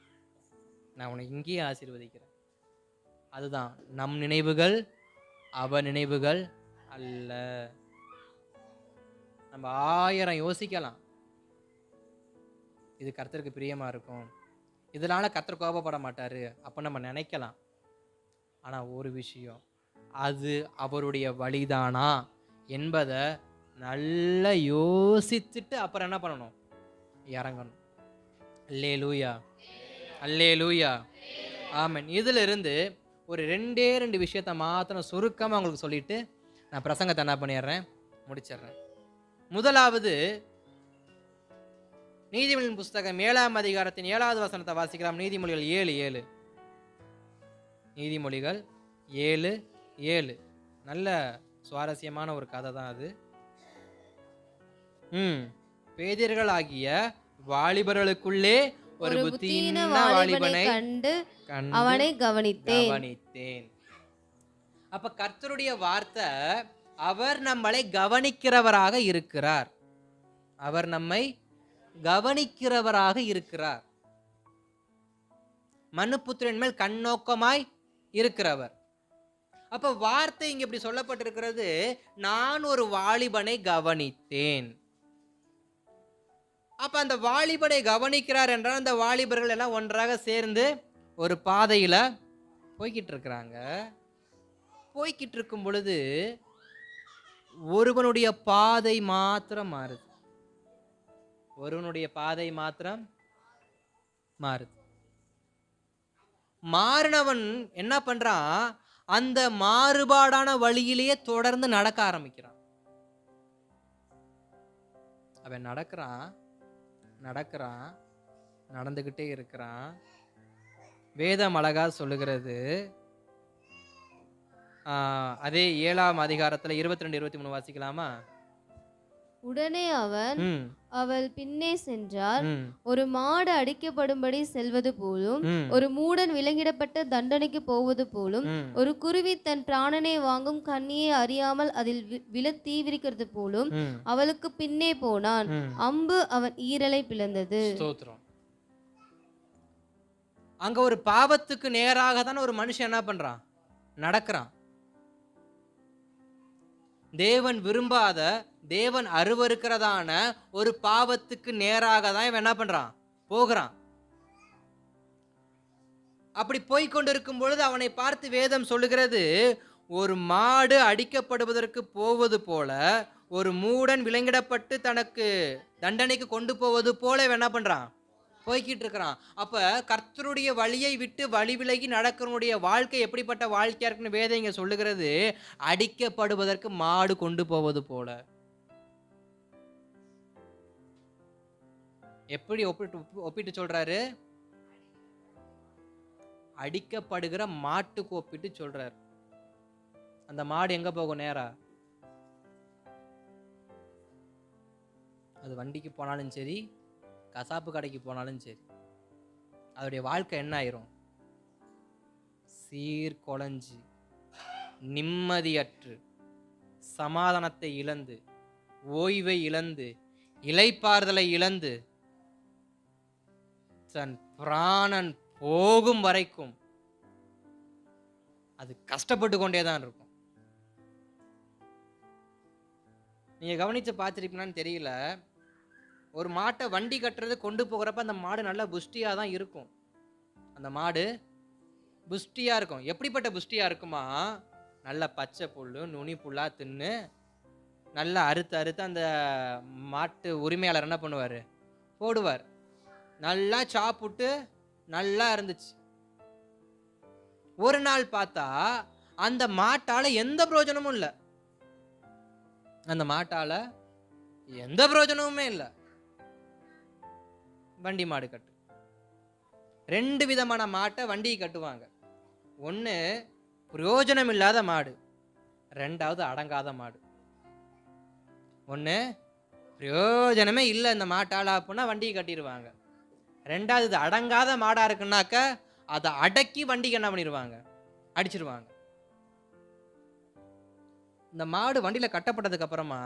நான் உன்னை இங்கேயே ஆசீர்வதிக்கிறேன். அதுதான் நம் நினைவுகள் அவ நினைவுகள் அல்ல. நம்ம 1000 யோசிக்கலாம், இது கர்த்தருக்கு பிரியமா இருக்கும், இதனால கர்த்தர் கோபப்பட மாட்டாரு அப்ப நம்ம நினைக்கலாம். ஆனா ஒரு விஷயம், அது அவருடைய வழிதானா என்பதை நல்லா யோசிச்சுட்டு அப்புறம் என்ன பண்ணணும், இறங்கணும். அல்லேலூயா, அல்லேலூயா, ஆமென். இதுல இருந்து ஒரு 2 விஷயத்தை மாத்திரம் சுருக்கமா உங்களுக்கு சொல்லிட்டு நான் பிரசங்கத்தை என்ன பண்ணிடுறேன், முடிச்சிடுறேன். முதலாவது, நீதிமொழியின் புஸ்தகம் 7ஆம் அதிகாரத்தின் 7வது வசனத்தை வாசிக்கலாம். நீதிமொழிகள் 7:7. நீதிமொழிகள் 7:7. நல்ல சுவாரஸ்யமான ஒரு கதை தான் அது. பேதியர்கள் ஆகிய வாலிபர்களுக்குள்ளே ஒரு புத்தியுள்ள வாலிபனை
கண்டு அவனை
கவனித்தேன். அப்ப கர்த்தருடைய வார்த்தை, அவர் நம்மளை கவனிக்கிறவராக இருக்கிறார், அவர் நம்மை கவனிக்கிறவராக இருக்கிறார். மனுபுத்திரன் மேல் கண்ணோக்கமாய் இருக்கிறவர். அப்ப வார்த்தை இங்க இப்படி சொல்லப்பட்டிருக்கிறது, நான் ஒரு வாலிபனை கவனித்தேன். அப்ப அந்த வாலிபனை கவனிக்கிறார் என்றால் அந்த வாலிபர்கள் எல்லாம் ஒன்றாக சேர்ந்து ஒரு பாதையில போய்கிட்டு இருக்கிறாங்க. போய்கிட்டு இருக்கும் பொழுது ஒருவனுடைய பாதை மாத்திரம் மாறுது, ஒருவனுடைய பாதை மாத்திரம் மாறுது. மாறினவன் என்ன பண்றான், அந்த மாறுபாடான வழியிலேயே தொடர்ந்து நடக்க ஆரம்பிக்கிறான். அவன் நடக்கிறான், நடந்துகிட்டே இருக்கிறான். வேதம் அழகா சொல்லுகிறது, அதே 7ஆம் அதிகாரத்துல 22, 23 வாசிக்கலாமா?
உடனே அவள் பின்னே சென்றார். ஒரு மாடு அடிக்கப்படும்படி செல்வது போலும், ஒரு மூடன் விலங்கிடப்பட்ட தண்டனைக்கு போவது போலும், ஒரு குருவி தன் பிராணனை வாங்கும் கண்ணியை அறியாமல் அதில் விழ தீவிரிக்கிறது போலும் அவளுக்கு பின்னே போனான். அம்பு அவன் ஈரலை பிளந்தது.
அங்க ஒரு பாவத்துக்கு நேராக தான் ஒரு மனுஷன் என்ன பண்றான், நடக்கிறான். தேவன் விரும்பாத, தேவன் அருவருக்கிறதான ஒரு பாவத்துக்கு நேராக தான் இவன் என்ன பண்றான், போகிறான். அப்படி போய்கொண்டிருக்கும் பொழுது அவனை பார்த்து வேதம் சொல்லுகிறது, ஒரு மாடு அடிக்கப்படுவதற்கு போவது போல, ஒரு மூடன் விலங்கிடப்பட்டு தனக்கு தண்டனைக்கு கொண்டு போவது போல இவன் என்ன பண்றான், போய்கிட்டு இருக்கிறான். அப்ப கர்த்தருடைய வழியை விட்டு வழி விலகி நடக்கிறவனுடைய வாழ்க்கை எப்படிப்பட்ட வாழ்க்கையா இருக்குன்னு வேதம் இங்க சொல்லுகிறது, அடிக்கப்படுவதற்கு மாடு கொண்டு போவது போல. எப்படி ஒப்பிட்டு சொல்றாரு, அடிக்கப்படுகிற மாட்டுக்கு ஒப்பிட்டு சொல்றாரு. அந்த மாடு எங்க போகும், நேரா அது வண்டிக்கு போனாலும் சரி, கசாப்பு கடைக்கு போனாலும் சரி, அதோடைய வாழ்க்கை என்ன ஆயிரும், சீர்குலைஞ்சு நிம்மதியற்று சமாதானத்தை இழந்து ஓய்வை இழந்து இளைப்பாறுதலை இழந்து தன் பிராணன் போகும் வரைக்கும் அது கஷ்டப்பட்டு கொண்டேதான் இருக்கும். நீங்க கவனிச்சு பார்த்துருப்பீங்கன்னு தெரியல, ஒரு மாட்டை வண்டி கட்டுறது கொண்டு போகிறப்ப அந்த மாடு நல்லா புஷ்டியாக தான் இருக்கும். அந்த மாடு புஷ்டியாக இருக்கும். எப்படிப்பட்ட புஷ்டியாக இருக்குமா, நல்ல பச்சை புல் நுனி புல்லாக தின்னு நல்லா அறுத்து அந்த மாட்டு உரிமையாளர் என்ன பண்ணுவார், போடுவார். நல்லா சாப்பிட்டு நல்லா இருந்துச்சு. ஒரு நாள் பார்த்தா அந்த மாட்டால் எந்த பிரயோஜனமும் இல்லை, அந்த மாட்டால் எந்த பிரயோஜனமுமே இல்லை. வண்டி மாடு கட்டு, 2 விதமான மாட்டை வண்டி கட்டுவாங்க. ஒன்று பிரயோஜனம் இல்லாத மாடு, 2வது அடங்காத மாடு. ஒன்று பிரயோஜனமே இல்லை இந்த மாட்டால் அப்படின்னா வண்டியை கட்டிடுவாங்க. 2வது இது அடங்காத மாடாக இருக்குன்னாக்க அதை அடக்கி வண்டிக்கு என்ன பண்ணிடுவாங்க, அடிச்சிருவாங்க. இந்த மாடு வண்டியில் கட்டப்பட்டதுக்கு அப்புறமா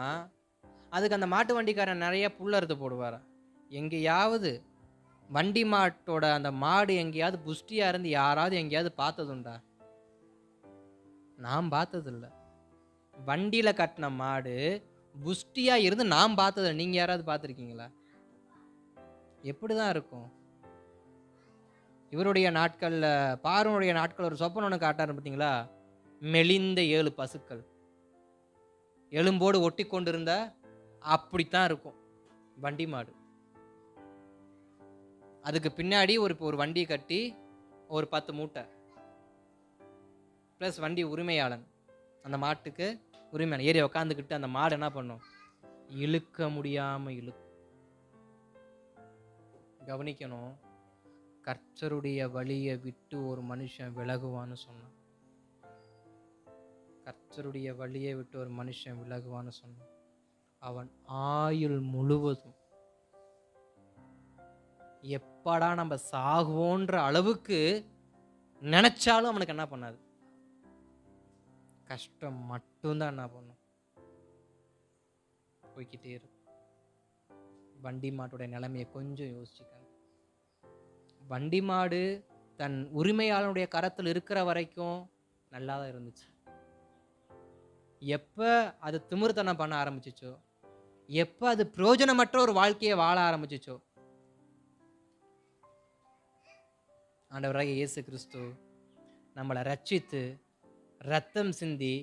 அதுக்கு அந்த மாட்டு வண்டிக்காரன் நிறைய புல் அறுத்து போடுவார். எங்கேயாவது வண்டி மாட்டோட அந்த மாடு எங்கேயாவது புஷ்டியாக இருந்து யாராவது எங்கேயாவது பார்த்ததுண்டா? நான் பார்த்ததில்ல. வண்டியில் கட்டின மாடு புஷ்டியாக இருந்து நான் பார்த்ததில்ல. நீங்கள் யாராவது பார்த்துருக்கீங்களா? எப்படி தான் இருக்கும்? இவருடைய நாட்களில், பார்வோனுடைய நாட்கள் ஒரு சொப்பனம் ஒன்று காட்டாரு பார்த்தீங்களா? மெலிந்த 7 பசுக்கள் எலும்போடு ஒட்டி கொண்டிருந்த, அப்படித்தான் இருக்கும் வண்டி மாடு. அதுக்கு பின்னாடி ஒரு வண்டி கட்டி ஒரு 10 மூட்டை ப்ளஸ் வண்டி உரிமையாளன், அந்த மாட்டுக்கு உரிமையாளன் ஏறி உக்காந்துக்கிட்டு அந்த மாடு என்ன பண்ணும்? இழுக்க முடியாம இழுக்கும். கவனிக்கணும், கர்த்தருடைய வழியை விட்டு ஒரு மனுஷன் விலகுவான்னு சொன்னான். கர்த்தருடைய வழியை விட்டு ஒரு மனுஷன் விலகுவான்னு சொன்னான், அவன் ஆயுள் முழுவதும் எப்படா நம்ம சாகுவோன்ற அளவுக்கு நினைச்சாலும் அவனுக்கு என்ன பண்ணாது? கஷ்டம் மட்டும்தான் என்ன பண்ணும்? போய்கிட்டே இருக்கும். வண்டி மாட்டுடைய நிலைமையை கொஞ்சம் யோசிச்சுக்க. வண்டி மாடு தன் உரிமையாளனுடைய கரத்தில் இருக்கிற வரைக்கும் நல்லா தான் இருந்துச்சு. எப்போ அது திமிர்த்தனம் பண்ண ஆரம்பிச்சிச்சோ, எப்போ அது பிரயோஜனமற்ற ஒரு வாழ்க்கையை வாழ ஆரம்பிச்சிச்சோ, ஆண்டவராகிய இயேசு கிறிஸ்து நம்மளை ரட்சித்து ரத்தம் சிந்தி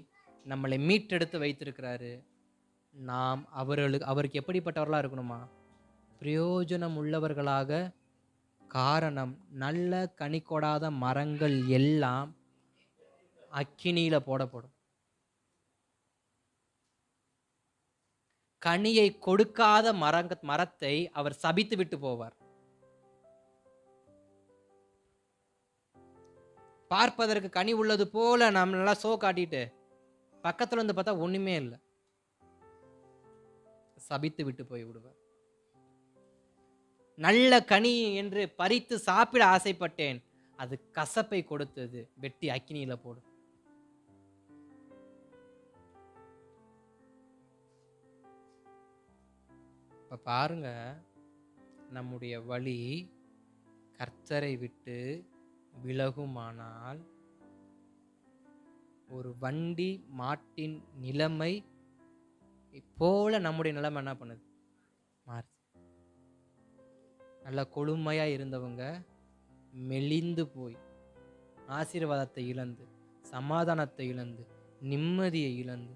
நம்மளை மீட்டெடுத்து வைத்திருக்கிறாரு. நாம் அவருக்கு எப்படிப்பட்டவர்களாக இருக்கணுமா? பிரயோஜனம் உள்ளவர்களாக. காரணம், நல்ல கனி கொடாத மரங்கள் எல்லாம் அக்கினியில போடப்படும். கனியை கொடுக்காத மரத்தை அவர் சபித்து விட்டு போவார். பார்ப்பதற்கு கனி உள்ளது போல நம்ம நல்லா சோ காட்டிட்டு பக்கத்துல வந்து பார்த்தா ஒண்ணுமே இல்லை, சபித்து விட்டு போய் விடுவார். நல்ல கனி என்று பறித்து சாப்பிட ஆசைப்பட்டேன், அது கசப்பை கொடுத்தது, வெட்டி அக்கினியில போடும். இப்ப பாருங்க, நம்முடைய வழி கர்த்தரை விட்டு விலகுமானால் ஒரு வண்டி மாட்டின் நிலைமை போல நம்முடைய நிலைமை என்ன பண்ணுது? மாறுது. நல்ல கொழுமையா இருந்தவங்க மெலிந்து போய் ஆசீர்வாதத்தை இழந்து, சமாதானத்தை இழந்து, நிம்மதியை இழந்து,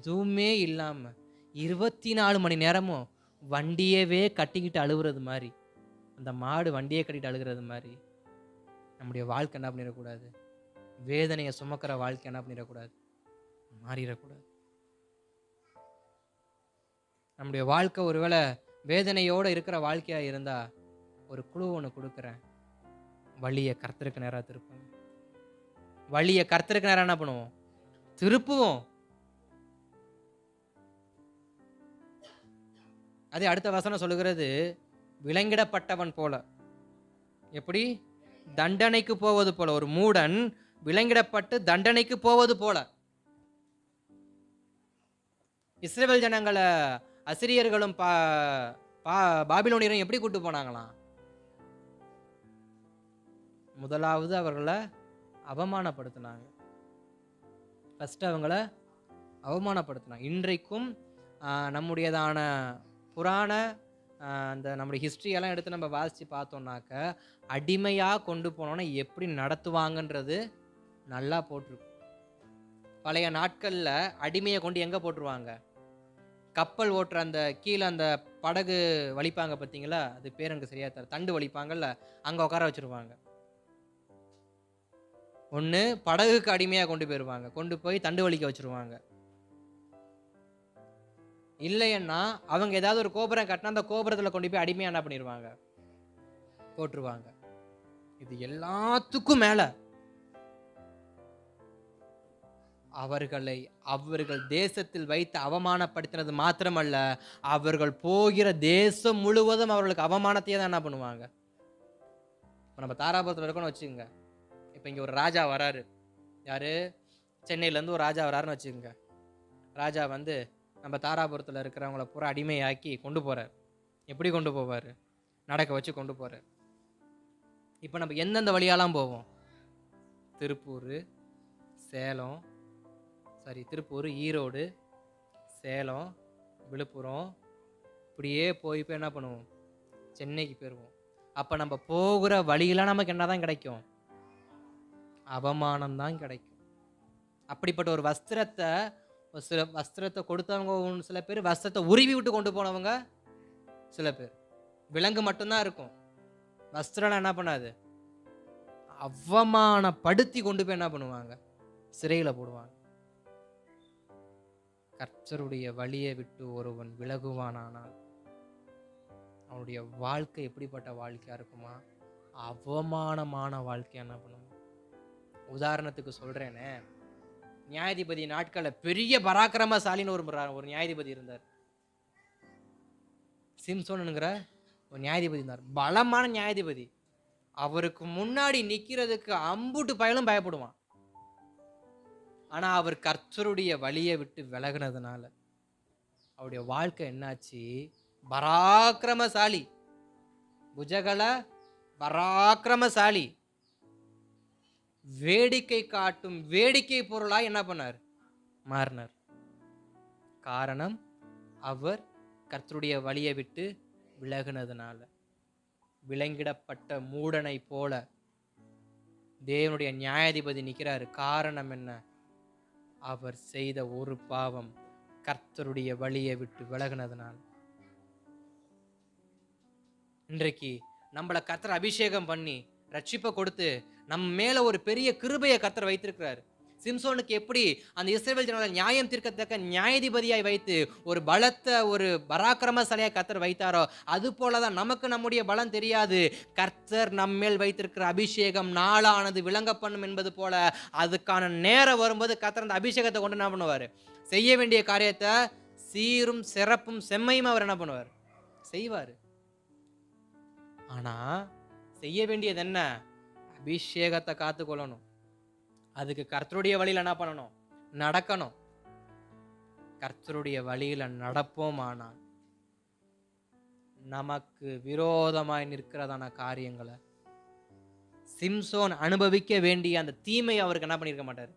எதுவுமே இல்லாம 24 மணி நேரமும் வண்டியவே கட்டிக்கிட்டு அழுகுறது மாதிரி, அந்த மாடு வண்டியை கட்டிட்டு அழுகிறது மாதிரி நம்முடைய வாழ்க்கை என்ன பண்ணிடக்கூடாது? வேதனையை சுமக்கிற வாழ்க்கை என்ன பண்ணிடக்கூடாது? மாறிடக்கூடாது. நம்முடைய வாழ்க்கை ஒருவேளை வேதனையோடு இருக்கிற வாழ்க்கையா இருந்தா ஒரு குழு ஒன்று கொடுக்குறேன், வழியை கர்த்தருக்கு நேராக திருப்புங்க. வழியை கர்த்தருக்கு நேரம் என்ன பண்ணுவோம்? திருப்புவோம். அதே அடுத்த வசனம் சொல்லுகிறது, விலங்கிடப்பட்டவன் போல. எப்படி? தண்டனைக்கு போவது போல. ஒரு மூடன் விலங்கிடப்பட்டு தண்டனைக்கு போவது போல. இஸ்ரவேல் ஜனங்களை அசிரியர்களும் பாபிலோனியரும் எப்படி கூட்டு போனாங்களாம்? முதலாவது அவர்களை அவமானப்படுத்தினாங்க. ஃபர்ஸ்ட் அவங்கள அவமானப்படுத்தினாங்க. இன்றைக்கும் நம்முடையதான புராண அந்த நம்முடைய ஹிஸ்ட்ரியெல்லாம் எடுத்து நம்ம வாசித்து பார்த்தோம்னாக்க, அடிமையாக கொண்டு போனோன்னா எப்படி நடத்துவாங்கன்றது நல்லா போட்டிருக்கும். பழைய நாட்களில் அடிமையை கொண்டு எங்கே போட்டுருவாங்க? கப்பல் ஓட்டுற அந்த கீழே அந்த படகு வலிப்பாங்க பார்த்தீங்களா, அது பேர் எனக்கு சரியா தர, தண்டு வலிப்பாங்கல்ல, அங்கே உட்கார வச்சுருவாங்க. ஒன்று படகுக்கு அடிமையாக கொண்டு போயிடுவாங்க, கொண்டு போய் தண்டு வலிக்க வச்சுருவாங்க. இல்லைன்னா அவங்க ஏதாவது ஒரு கோபுரம் கட்டினா அந்த கோபுரத்தில் கொண்டு போய் அடிமையாக என்ன பண்ணிடுவாங்க? போட்டுருவாங்க. இது எல்லாத்துக்கும் மேல அவர்கள் தேசத்தில் வைத்து அவமானப்படுத்தினது மாத்திரமல்ல, அவர்கள் போகிற தேசம் முழுவதும் அவர்களுக்கு அவமானத்தையே தான் என்ன பண்ணுவாங்க. இப்போ நம்ம தாராபுரத்தில் இருக்கோம்னு வச்சுக்கோங்க. இப்போ இங்கே ஒரு ராஜா வராரு. யாரு? சென்னையிலேருந்து ஒரு ராஜா வராருன்னு வச்சுக்கோங்க. ராஜா வந்து நம்ம தாராபுரத்தில் இருக்கிறவங்கள பூரா அடிமையாக்கி கொண்டு போகிறார். எப்படி கொண்டு போவார்? நடக்க வச்சு கொண்டு போகிறார். இப்போ நம்ம எந்தெந்த வழியாலாம் போவோம்? திருப்பூர், சேலம், திருப்பூர், ஈரோடு, சேலம், விழுப்புரம், இப்படியே போய் இப்போ என்ன பண்ணுவோம்? சென்னைக்கு போயிடுவோம். அப்போ நம்ம போகிற வழியெல்லாம் நமக்கு என்ன தான் கிடைக்கும்? அவமானம் தான் கிடைக்கும். அப்படிப்பட்ட ஒரு வஸ்திரத்தை கொடுத்தவங்க சில பேர், வஸ்திரத்தை உருவி விட்டு கொண்டு போனவங்க சில பேர். விலங்கு மட்டும்தான் இருக்கும், வஸ்திரம் என்ன பண்ணாது, அவமானப்படுத்தி கொண்டு போய் என்ன பண்ணுவாங்க? சிறையில் போடுவாங்க. கர்த்தருடைய வழியை விட்டு ஒருவன் விலகுவானானால் அவனுடைய வாழ்க்கை எப்படிப்பட்ட வாழ்க்கையா இருக்குமா? அவமானமான வாழ்க்கையா என்ன பண்ணுவோம்? உதாரணத்துக்கு சொல்றேனே, நியாயாதிபதி நாட்கள்ல பெரிய பராக்கிரமசாலின்னு ஒரு நியாயாதிபதி இருந்தார். சிம்சோன்ங்கிற ஒரு நியாயாதிபதி இருந்தார், பலமான நியாயாதிபதி. அவருக்கு முன்னாடி நிக்கிறதுக்கு அம்புட்டு பயலும் பயப்படுவான். ஆனா அவர் கர்த்தருடைய வழியை விட்டு விலகுனதுனால அவருடைய வாழ்க்கை என்னாச்சு? பராக்கிரமசாலி, புஜகல பராக்கிரமசாலி, வேடிக்கை காட்டும் வேடிக்கை பொருளாய் என்ன பண்ணார்? மாறினார். காரணம், அவர் கர்த்தருடைய வழியை விட்டு விலகுனதுனால. விலங்கிடப்பட்ட மூடனை போல தேவனுடைய நியாயாதிபதி நிற்கிறாரு. காரணம் என்ன? அவர் செய்த ஒரு பாவம், கர்த்தருடைய வழியை விட்டு விலகுனதுனால. இன்றைக்கு நம்மளை கர்த்தர் அபிஷேகம் பண்ணி ரட்சிப்பை கொடுத்து நம்ம மேல ஒரு பெரிய கிருபையை கர்த்தர் வைத்திருக்கிறார். சிம்சோனுக்கு எப்படி அந்த இஸ்ரவேல் ஜனங்களை நியாயம் தீர்க்கத்தக்க நியாயாதிபதியாய் வைத்து ஒரு பலத்த ஒரு பராக்கிரமசாலியாய் கர்த்தர் வைத்தாரோ, அது போலதான் நமக்கு நம்முடைய பலம் தெரியாது, கர்த்தர் நம்மேல் வைத்திருக்கிற அபிஷேகம் நாளானது விளங்க பண்ணும் என்பது போல அதுக்கான நேரம் வரும்போது கர்த்தர் அந்த அபிஷேகத்தை கொண்டு என்ன பண்ணுவார்? செய்ய வேண்டிய காரியத்தை சீரும் சிறப்பும் செம்மையும் அவர் என்ன பண்ணுவார்? செய்வார். ஆனா செய்ய வேண்டியது என்ன? அபிஷேகத்தை காத்துக்கொள்ளணும். அதுக்கு கர்த்தருடைய வழியில் என்ன பண்ணணும்? நடக்கணும். கர்த்தருடைய வழியில நடப்போமானால் நமக்கு விரோதமாய் நிற்கிறதான காரியங்களை, சிம்சோன் அனுபவிக்க வேண்டிய அந்த தீமையை அவருக்கு என்ன பண்ணியிருக்க மாட்டார்?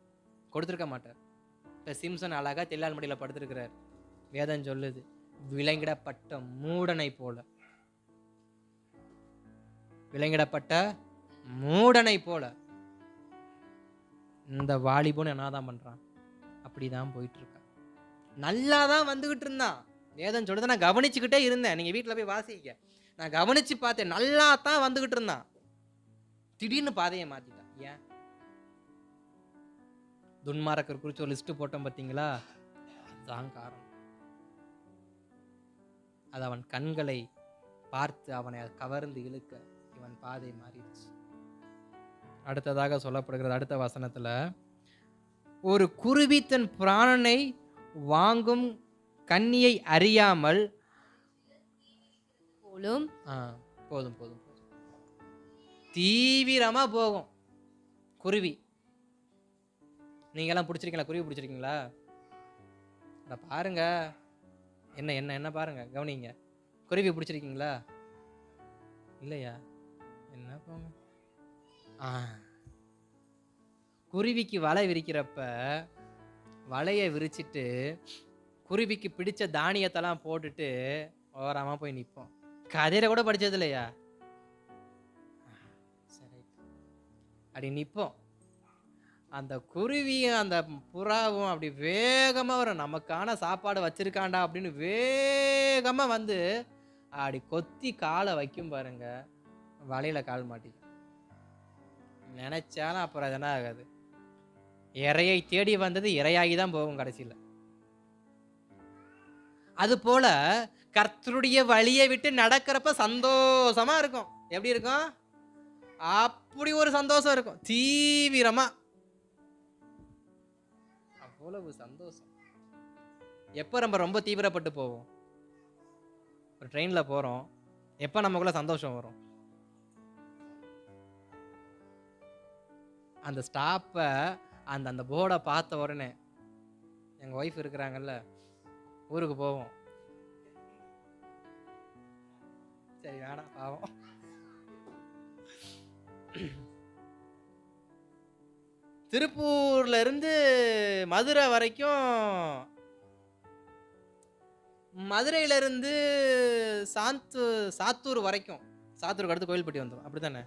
கொடுத்துருக்க மாட்டார். இப்போ சிம்சோன் அழகா தெல்லால் மடியில் படுத்திருக்கிறார். வேதம் சொல்லுது, விலங்கிடப்பட்ட மூடனை போல. விலங்கிடப்பட்ட மூடனை போல இந்த வாலிபன் என்னதான் பண்றான்? அப்படிதான் போயிட்டு இருக்கான். நல்லா தான் வந்துகிட்டு இருந்தான். வேதம் சொல்லுது, நான் கவனிச்சுக்கிட்டே இருந்தேன். நீங்க வீட்டில் போய் வாசிக்க, நான் கவனிச்சு பார்த்தேன். நல்லா தான் வந்துகிட்டு இருந்தான். திடீர்னு பாதையை மாத்திட்டான். ஏன்? துன்மார்க்கர் குறித்து ஒரு லிஸ்ட் போட்டோம் பார்த்தீங்களா? அதுதான் காரணம். அது அவன் கண்களை பார்த்து அவனை கவர்ந்து இழுக்க இவன் பாதை மாறிடுச்சு. அடுத்ததாக சொல்லப்படுகிறது அடுத்த வசனத்துல, ஒரு குருவி தன் பிராணனை வாங்கும் கன்னியை அறியாமல்
போலும்.
போதும் போதும் தீவிரமா போகும் குருவி. நீங்க எல்லாம் பிடிச்சிருக்கீங்களா? குருவி பிடிச்சிருக்கீங்களா? பாருங்க, என்ன என்ன என்ன பாருங்க, கவனிங்க. குருவி பிடிச்சிருக்கீங்களா? இல்லையா? என்ன போங்க. குருவிக்கு வலை விரிக்கிறப்ப வலையை விரிச்சிட்டு குருவிக்கு பிடிச்ச தானியத்தெல்லாம் போட்டுட்டு ஓரமா போய் நிற்போம். கதையில கூட படிச்சது இல்லையா? சரி, அப்படி நிற்போம். அந்த குருவியும் அந்த புறாவும் அப்படி வேகமா வரும், நமக்கான சாப்பாடு வச்சிருக்காண்டா அப்படின்னு வேகமா வந்து அப்படி கொத்தி காலை வைக்கும் பாருங்க, வலையில கால் மாட்டிக்கும். நினைச்சாலும் அப்புறம் அது என்ன ஆகாது? இறையை தேடி வந்தது இறையாகி தான் போகும் கடைசியில். அது போல கர்த்தருடைய வழியை விட்டு நடக்கிறப்ப சந்தோஷமா இருக்கும். எப்படி இருக்கும்? அப்படி ஒரு சந்தோஷம் இருக்கும், தீவிரமா. அவ்வளவு சந்தோஷம். எப்ப நம்ம ரொம்ப தீவிரப்பட்டு போவோம்? ஒரு ட்ரெயின்ல போறோம், எப்ப நமக்குள்ள சந்தோஷம் வரும்? அந்த ஸ்டாப்பை அந்த போர்டை பார்த்த உடனே எங்கள் ஒய்ஃப் இருக்கிறாங்கல்ல, ஊருக்கு போவோம். சரி வேணாம் பாவம். திருப்பூர்ல இருந்து மதுரை வரைக்கும், மதுரையில இருந்து சாத்தூர் வரைக்கும், சாத்தூருக்கு அடுத்து கோயில்பட்டி வந்துடும், அப்படித்தானே?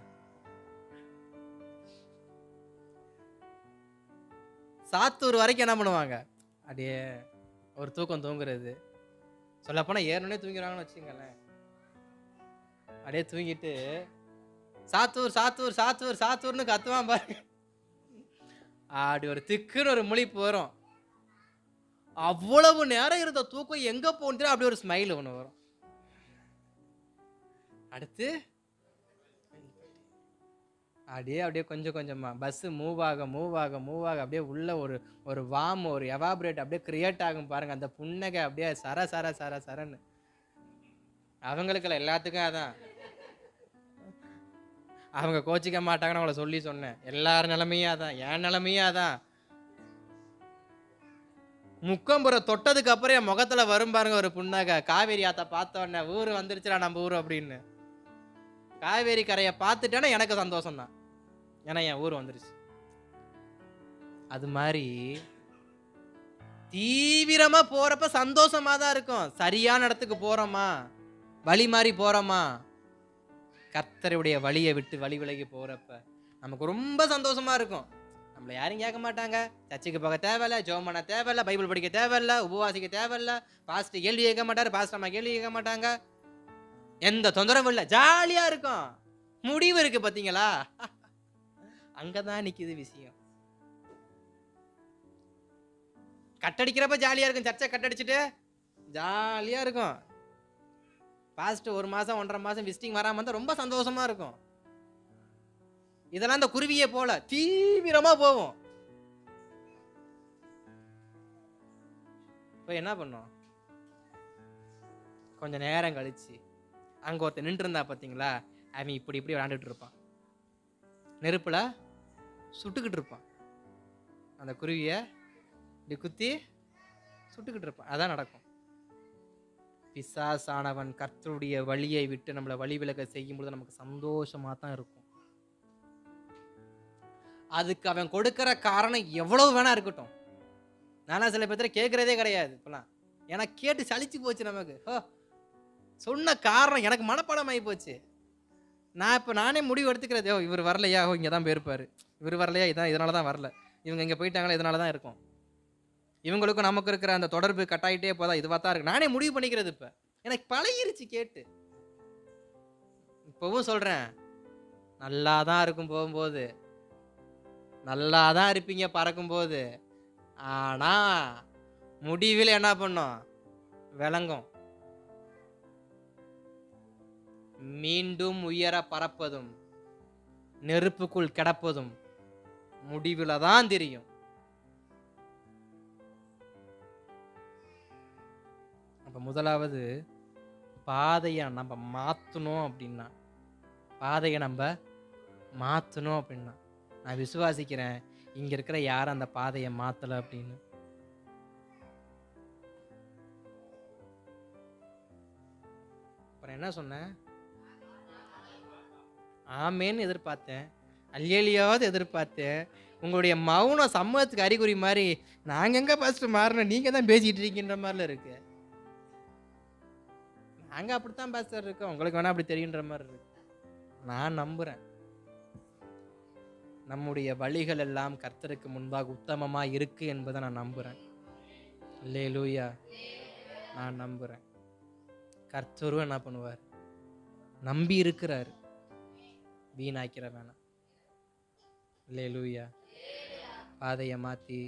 சாத்தூர் வரைக்கும் என்ன பண்ணுவாங்க, அப்படியே ஒரு தூக்கம் தூங்குறது. சொல்லப்போனா ஏற்கனவே தூங்கிறாங்கன்னு வச்சுங்களேன். அப்படியே தூங்கிட்டு சாத்தூர் சாத்தூர் சாத்தூர் சாத்தூர்னு கத்துவான் பாருங்க. அப்படி ஒரு திக்குன்னு ஒரு முழிப்பு வரும். அவ்வளவு நேரம் இருந்த தூக்கம் எங்க போன்னு அப்படி ஒரு ஸ்மைல் ஒன்று வரும். அடுத்து அப்படியே கொஞ்சம் கொஞ்சமா பஸ் மூவ் ஆக அப்படியே உள்ள ஒரு வார்ம், ஒரு எவாபரேட் அப்படியே கிரியேட் ஆகும் பாருங்க. அந்த புன்னகை அப்படியே சரன்னு. அவங்களுக்குள்ள எல்லாத்துக்கும் அதான். அவங்க கோச்சிக்க மாட்டாங்கன்னு அவங்கள சொன்னேன். எல்லார் நிலைமையும் அதான், என் நிலைமையும் அதான். முக்கம்புற தொட்டதுக்கு அப்புறம் என் முகத்துல வரும் பாருங்க ஒரு புன்னகை. காவேரி ஆத்த பார்த்தோன்னே ஊரு வந்துருச்சுடா நம்ம ஊரு அப்படின்னு. காவேரி கரையை பார்த்துட்டேன்னா எனக்கு சந்தோஷம் தான், ஏன்னா என் ஊர் வந்துருச்சு. அது மாதிரி தீவிரமா போறப்ப சந்தோஷமா தான் இருக்கும். சரியான இடத்துக்கு போறோமா, வழி மாறி போறோமா, கர்த்தருடைய வழியை விட்டு வழி விலகி போறப்ப நமக்கு ரொம்ப சந்தோஷமா இருக்கும். நம்மள யாரும் கேட்க மாட்டாங்க, சர்ச்சுக்கு போக தேவையில்ல, ஜெபம் பண்ண தேவையில்ல, பைபிள் படிக்க தேவையில்ல, உபவாசிக்க தேவையில்ல, பாஸ்ட் கேள்வி கேட்க மாட்டாரு, பாஸ்ட் அம்மா கேள்வி கேட்க மாட்டாங்க, எந்த தொந்தரவும் இல்லை, ஜாலியா இருக்கும். முடிவு இருக்கு பாத்தீங்களா, அங்கதான் நிக்குது விஷயம். கட்டடிக்கிறப்ப ஜாலியா இருக்கும், சர்ச்சை கட்டடிச்சுட்டு ஜாலியா இருக்கும். பாஸ்ட் 1 மாசம் 1.5 மாசம் விசிட்டிங் வராம இருந்தா ரொம்ப சந்தோஷமா இருக்கும். இதெல்லாம் இந்த குருவியே போல தீவிரமா போவோம். இப்ப என்ன பண்ணோம், கொஞ்ச நேரம் கழிச்சு அங்க ஒருத்தர் நின்று இருந்தா பாத்தீங்களா, அவன் இப்படி விளையாண்டுட்டு இருப்பான், நெருப்புல சுட்டுக்கிட்டு இருப்பான். அந்த குருவிய இப்படி குத்தி சுட்டுக்கிட்டு இருப்பான். அதான் நடக்கும். பிசாசானவன் கர்த்தருடைய வழியை விட்டு நம்மளை வழி விலக செய்யும் பொழுது நமக்கு சந்தோஷமா தான் இருக்கும். அதுக்கு அவன் கொடுக்கிற காரணம் எவ்வளவு வேணா இருக்கட்டும். நானா சில பேர்த்த கேட்கறதே கிடையாது இப்பெல்லாம், ஏன்னா கேட்டு சலிச்சு போச்சு நமக்கு. சொன்ன காரணம் எனக்கு மனப்பாடம் ஆகி போச்சு. நான் இப்போ நானே முடிவு எடுத்துக்கிறது, இவர் வரலையா, இங்கே தான் போயிருப்பாரு, இவர் வரலையா, இதனால தான் வரல, இவங்க இங்கே போயிட்டாங்களா, இதனால தான் இருக்கும், இவங்களுக்கும் நமக்கு இருக்கிற அந்த தொடர்பு கட்டாயிட்டே போதா, இதுவாக தான் இருக்கு, நானே முடிவு பண்ணிக்கிறது. இப்போ எனக்கு பழகிருச்சு கேட்டு. இப்பவும் சொல்கிறேன், நல்லா தான் இருக்கும் போகும்போது, நல்லா தான் இருப்பீங்க பறக்கும்போது, ஆனால் முடிவில் என்ன பண்ணும், விளங்கும். மீண்டும் உயர பறப்பதும் நெருப்புக்குள் கிடப்பதும் முடிவில் தான் தெரியும். அப்ப முதலாவது பாதையை நம்ம மாற்றணும் அப்படின்னா, நான் விசுவாசிக்கிறேன் இங்க இருக்கிற யாரும் அந்த பாதையை மாத்தல அப்படின்னு. அப்புறம் என்ன சொன்னேன், ஆமேன்னு எதிர்பார்த்தேன், அல்லேலியாவது எதிர்பார்த்தேன். உங்களுடைய மௌனம் சம்மதத்துக்கு அறிகுறி மாதிரி, நாங்க எங்க ஃபர்ஸ்ட் மாறணும், நீங்க தான் பேசிட்டு இருக்கீன்ற மாதிரில இருக்கு. நாங்க அப்படித்தான் பாஸ்டர் இருக்கோம், உங்களுக்கு வேணா அப்படி தெரியுன்ற மாதிரி இருக்கு. நான் நம்புறேன் நம்முடைய வழிகள் எல்லாம் கர்த்தருக்கு முன்பாக உத்தமமா இருக்கு என்பதை நான் நம்புறேன். அல்லேலூயா. நான் நம்புறேன் கர்த்தரும் என்ன பண்ணுவார், நம்பி இருக்கிறார், வீணாக்கிற வேணாம். அல்லேலூயா. பாதையை மாத்தி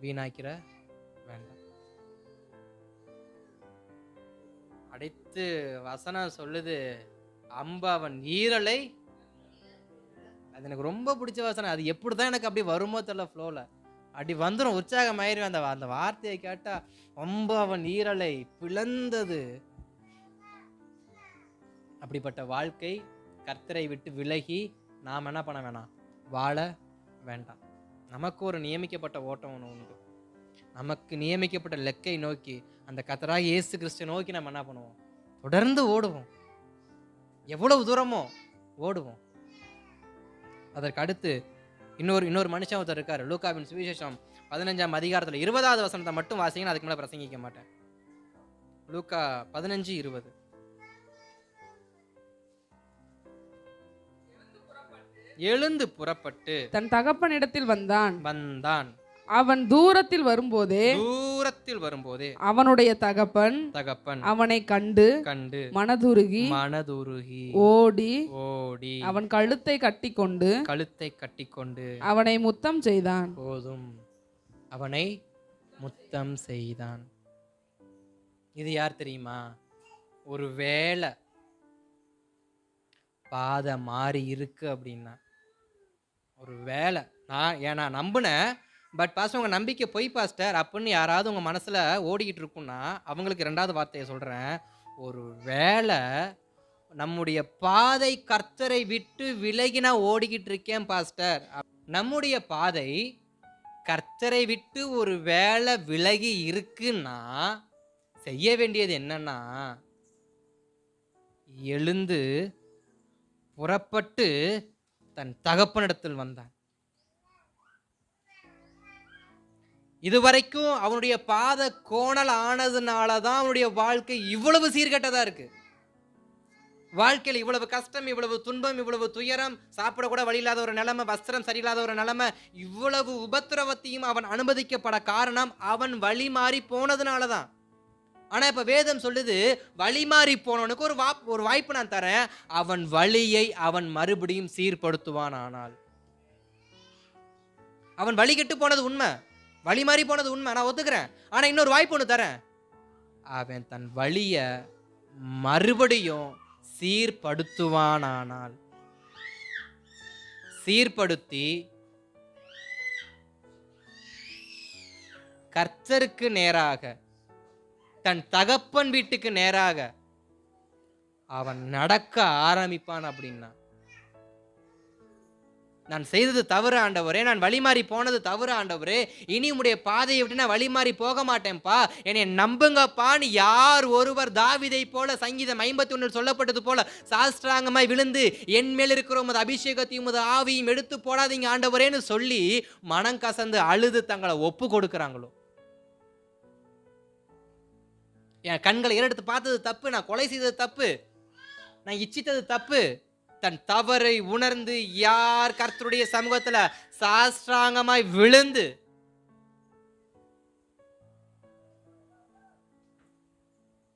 வீணாக்கிற வேண்டாம். அடுத்து வசனம் சொல்லுது, அம்பவன் ஈரலை, அது எனக்கு ரொம்ப பிடிச்ச வசனம். அது எப்படிதான் எனக்கு அப்படி வருமோ தெரியல, ஃப்ளோல அப்படி வந்துடும், உற்சாகம் ஆயிரும். அந்த வார்த்தையை கேட்டா, அம்பவன் ஈரலை பிளந்தது. அப்படிப்பட்ட வாழ்க்கை கர்த்தரை விட்டு விலகி நாம் என்ன பண்ண வேணாம், வாழ வேண்டாம். நமக்கு ஒரு நியமிக்கப்பட்ட ஓட்டம் ஒன்று உண்டு. நமக்கு நியமிக்கப்பட்ட லெக்கை நோக்கி, அந்த கர்த்தராகிய இயேசு கிறிஸ்துவை நோக்கி நம்ம என்ன பண்ணுவோம்? தொடர்ந்து ஓடுவோம். எவ்வளவு தூரமோ ஓடுவோம். அதற்கு அடுத்து இன்னொரு மனுஷன் ஒருத்தர் இருக்காரு. லூக்காவின் சுவிசேஷம் 15ஆம் அதிகாரத்தில் 20வது வசனத்தை மட்டும் வாசிங்க, அதுக்கு மேல பிரசங்கிக்க மாட்டேன். லூக்கா 15:20. எழுந்து புறப்பட்டு
தன் தகப்பனிடத்தில் வந்தான். அவன் தூரத்தில் வரும்போதே
அவனுடைய தகப்பன்
அவனை கண்டு மனதுருகி ஓடி அவன் கழுத்தை கட்டிக்கொண்டு அவனை முத்தம் செய்தான்.
போதும், அவனை முத்தம் செய்தான். இது யார் தெரியுமா? ஒரு வேளை பாதை மாறி இருக்கு அப்படின்னா, ஒரு வேளை நான் நம்பினேன், பட் பாஸ்டர் உங்க நம்பிக்கை பொய் பாஸ்டர் அப்படின்னு யாராவது உங்க மனசுல ஓடிக்கிட்டு இருக்குன்னா, அவங்களுக்கு 2வது வார்த்தையை சொல்றேன். ஒரு வேளை நம்முடைய பாதை கர்த்தரை விட்டு விலகி நான் ஓடிக்கிட்டு இருக்கேன் பாஸ்டர். நம்முடைய பாதை கர்த்தரை விட்டு ஒரு வேளை விலகி இருக்குன்னா செய்ய வேண்டியது என்னன்னா, எழுந்து புறப்பட்டு தன் தகப்பனிடத்தில் வந்தான். இதுவரைக்கும் அவனுடைய பாத கோணல் ஆனதுனாலதான் அவனுடைய வாழ்க்கை இவ்வளவு சீர்கெட்டதா இருக்கு. வாழ்க்கையில் இவ்வளவு கஷ்டம், இவ்வளவு துன்பம், இவ்வளவு துயரம், சாப்பிட கூட வழி இல்லாத ஒரு நிலைமை, வஸ்திரம் சரியில்லாத ஒரு நிலைமை, இவ்வளவு உபத்திரவத்தையும் அவன் அனுமதிக்கப்பட காரணம் அவன் வழி மாறி போனதுனாலதான். ஆனா இப்ப வேதம் சொல்லுது, வழி மாறி போனவனுக்கு ஒரு வாய்ப்பு நான் தரேன், அவன் வழியை அவன் மறுபடியும் சீர்படுத்துவான். ஆனால் அவன் வழி கெட்டு போனது உண்மை, வழி மாறி போனது உண்மை, நான் ஒத்துக்கிறேன். ஆனா இன்னொரு வாய்ப்பு ஒன்று தரேன், அவன் தன் வழிய மறுபடியும் சீர்படுத்துவானால், சீர்படுத்தி கர்த்தருக்கு நேராக, தன் தகப்பன் வீட்டுக்கு நேராக அவன் நடக்க ஆரம்பிப்பான். அப்படின்னா, நான் செய்தது தவறு ஆண்டவரே, நான் வழி மாறி போனது தவறு ஆண்டவரே, இனி உம்முடைய பாதையை விட்டு நான் வழி மாறி போக மாட்டேன்ப்பா, என்னை நம்புங்கப்பான்னு யார் ஒருவர் தாவீதை போல சங்கீதம் 51 சொல்லப்பட்டது போல சாஸ்திராங்கமாய் விழுந்து, என் மேல் இருக்கிற உமது அபிஷேகத்தையும் உமது ஆவியும் எடுத்து போடாதீங்க ஆண்டவரேன்னு சொல்லி மனம் கசந்து அழுது தங்களை ஒப்பு கொடுக்கிறாங்களோ, என் கண்களை ஏறெடுத்து பார்த்தது தப்பு, நான் கொலை செய்தது தப்பு, நான் இச்சித்தது தப்பு, தன் தவறை உணர்ந்து யார் கர்த்தருடைய சமூகத்துல சாஸ்திராங்கமாய் விழுந்து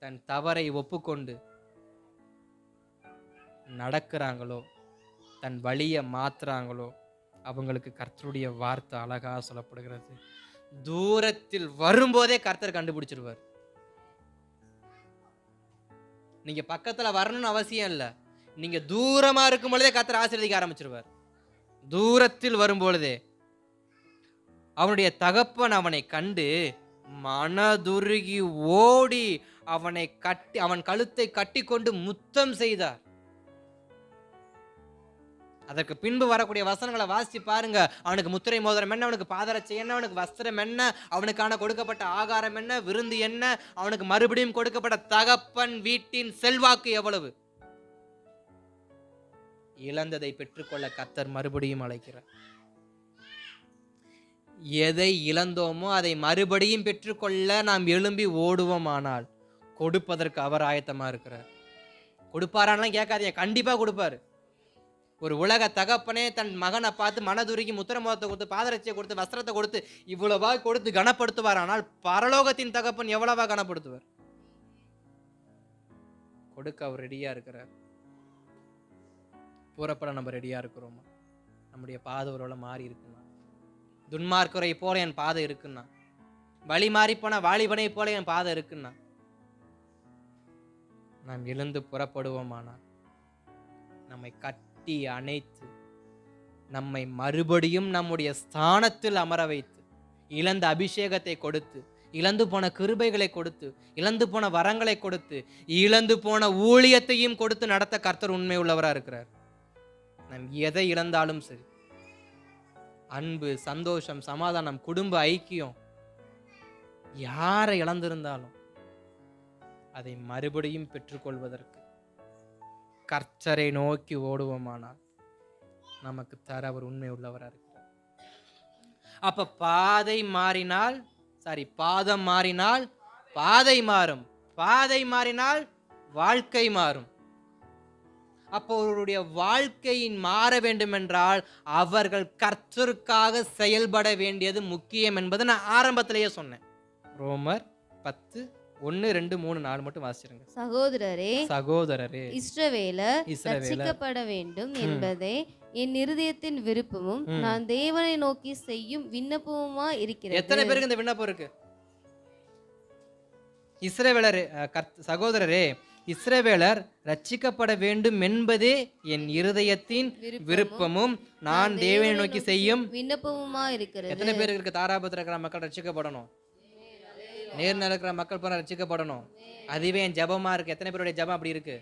தன் தவறை ஒப்புக்கொண்டு நடக்கிறாங்களோ, தன் வழியை மாத்துறாங்களோ, அவங்களுக்கு கர்த்தருடைய வார்த்தை அழகா சொல்லப்படுகிறது. தூரத்தில் வரும்போதே கர்த்தர் கண்டுபிடிச்சிருவார். நீங்க பக்கத்துல வரணும்னு அவசியம் இல்லை, நீங்க தூரமா இருக்கும் பொழுதே கர்த்தர் ஆசீர்வதிக்க ஆரம்பிச்சிருவார். தூரத்தில் வரும்பொழுதே அவனுடைய தகப்பன் அவனை கண்டு மனதுருகி ஓடி அவன் கழுத்தை கட்டி கொண்டு முத்தம் செய்தார். அதற்கு பின்பு வரக்கூடிய வசனங்களை வாசிச்சு பாருங்க. அவனுக்கு முத்திரை மோதிரம் என்ன, அவனுக்கு பாதரட்சை என்ன, அவனுக்கு வஸ்திரம் என்ன, அவனுக்கான கொடுக்கப்பட்ட ஆகாரம் என்ன, விருந்து என்ன, அவனுக்கு மறுபடியும் கொடுக்கப்பட்ட தகப்பன் வீட்டின் செல்வாக்கு எவ்வளவு. இழந்ததை பெற்றுக்கொள்ள கர்த்தர் மறுபடியும் அழைக்கிறார். எதை இழந்தோமோ அதை மறுபடியும் பெற்றுக்கொள்ள நாம் எழும்பி ஓடுவோமானால் கொடுப்பதற்கு அவர் ஆயத்தமா இருக்கிறார். கொடுப்பாரான்லாம் கேட்காதீங்க, கண்டிப்பா கொடுப்பாரு. ஒரு உலக தகப்பனே தன் மகனை பார்த்து மனதுருகி முத்திரமோதத்தை கொடுத்து, பாதரட்சியை கொடுத்து, வஸ்திரத்தை கொடுத்து, இவ்வளவா கொடுத்து கனப்படுத்துவார். ஆனால் பரலோகத்தின் தகப்பன் எவ்வளவா கனப்படுத்துவார்? கொடுக்க அவர் ரெடியா இருக்கிறார். புறப்பட நம்ம ரெடியா இருக்கிறோமா? நம்முடைய பாதை ஒருவேளை மாறி இருக்குன்னா, துன்மார்க்கரை போல என் பாதை இருக்குன்னா, வழி மாறி போனா வாலிபனை போல என் பாதை இருக்குன்னா, நாம் எழுந்து புறப்படுவோமானா நம்மை கட்டி அணைத்து நம்மை மறுபடியும் நம்முடைய ஸ்தானத்தில் அமர வைத்து, இழந்த அபிஷேகத்தை கொடுத்து, இழந்து போன கிருபைகளை கொடுத்து, இழந்து போன வரங்களை கொடுத்து, இழந்து போன ஊழியத்தையும் கொடுத்து நடத்த கர்த்தர் உண்மை உள்ளவராக இருக்கிறார். நாம் எதை இழந்தாலும் சரி, அன்பு, சந்தோஷம், சமாதானம், குடும்ப ஐக்கியம் யாரை இழந்திருந்தாலும் அதை மறுபடியும் பெற்றுக்கொள்வதற்கு கர்த்தரை நோக்கி ஓடுவோமானால் நமக்கு தர அவர் உண்மை உள்ளவராக இருக்கிறார். அப்ப பாதம் மாறினால் பாதை மாறும், பாதை மாறினால் வாழ்க்கை மாறும். அப்போ அவருடைய வாழ்க்கையின் மாற வேண்டும் என்றால் அவர்கள் கர்த்தருக்காக செயல்பட வேண்டியது முக்கியம் என்பதை நான் ஆரம்பத்திலேயே சொன்னேன். ரோமர் 10 1 2 3 4 மட்டும் வாசிச்சிருங்க.
சகோதரரே இஸ்ரவேலர் ரட்சிக்கப்பட வேண்டும் என்பதே என் இருதயத்தின் விருப்பமும் நான் தேவனை நோக்கி செய்யும் விண்ணப்பமுமா இருக்கிறது.
எத்தனை பேருக்கு இந்த விண்ணப்பம் இருக்கு? சகோதரரே இஸ்ரவேலர் ரட்சிக்கப்பட வேண்டும் என்பதே என் இருதயத்தின் விருப்பமும் நான் தேவனை நோக்கி செய்யும்
விண்ணப்பமுமா இருக்கிறது.
எத்தனை பேருக்கு இருக்கு? தாராபுரத்தில் இருக்கிற மக்கள் ரட்சிக்கப்படணும், நேர்ல இருக்கிற மக்கள் போற ரட்சிக்கப்படணும். அதுவே என் ஜபமா இருக்கு. எத்தனை பேருடைய ஜபம் அப்படி இருக்கு?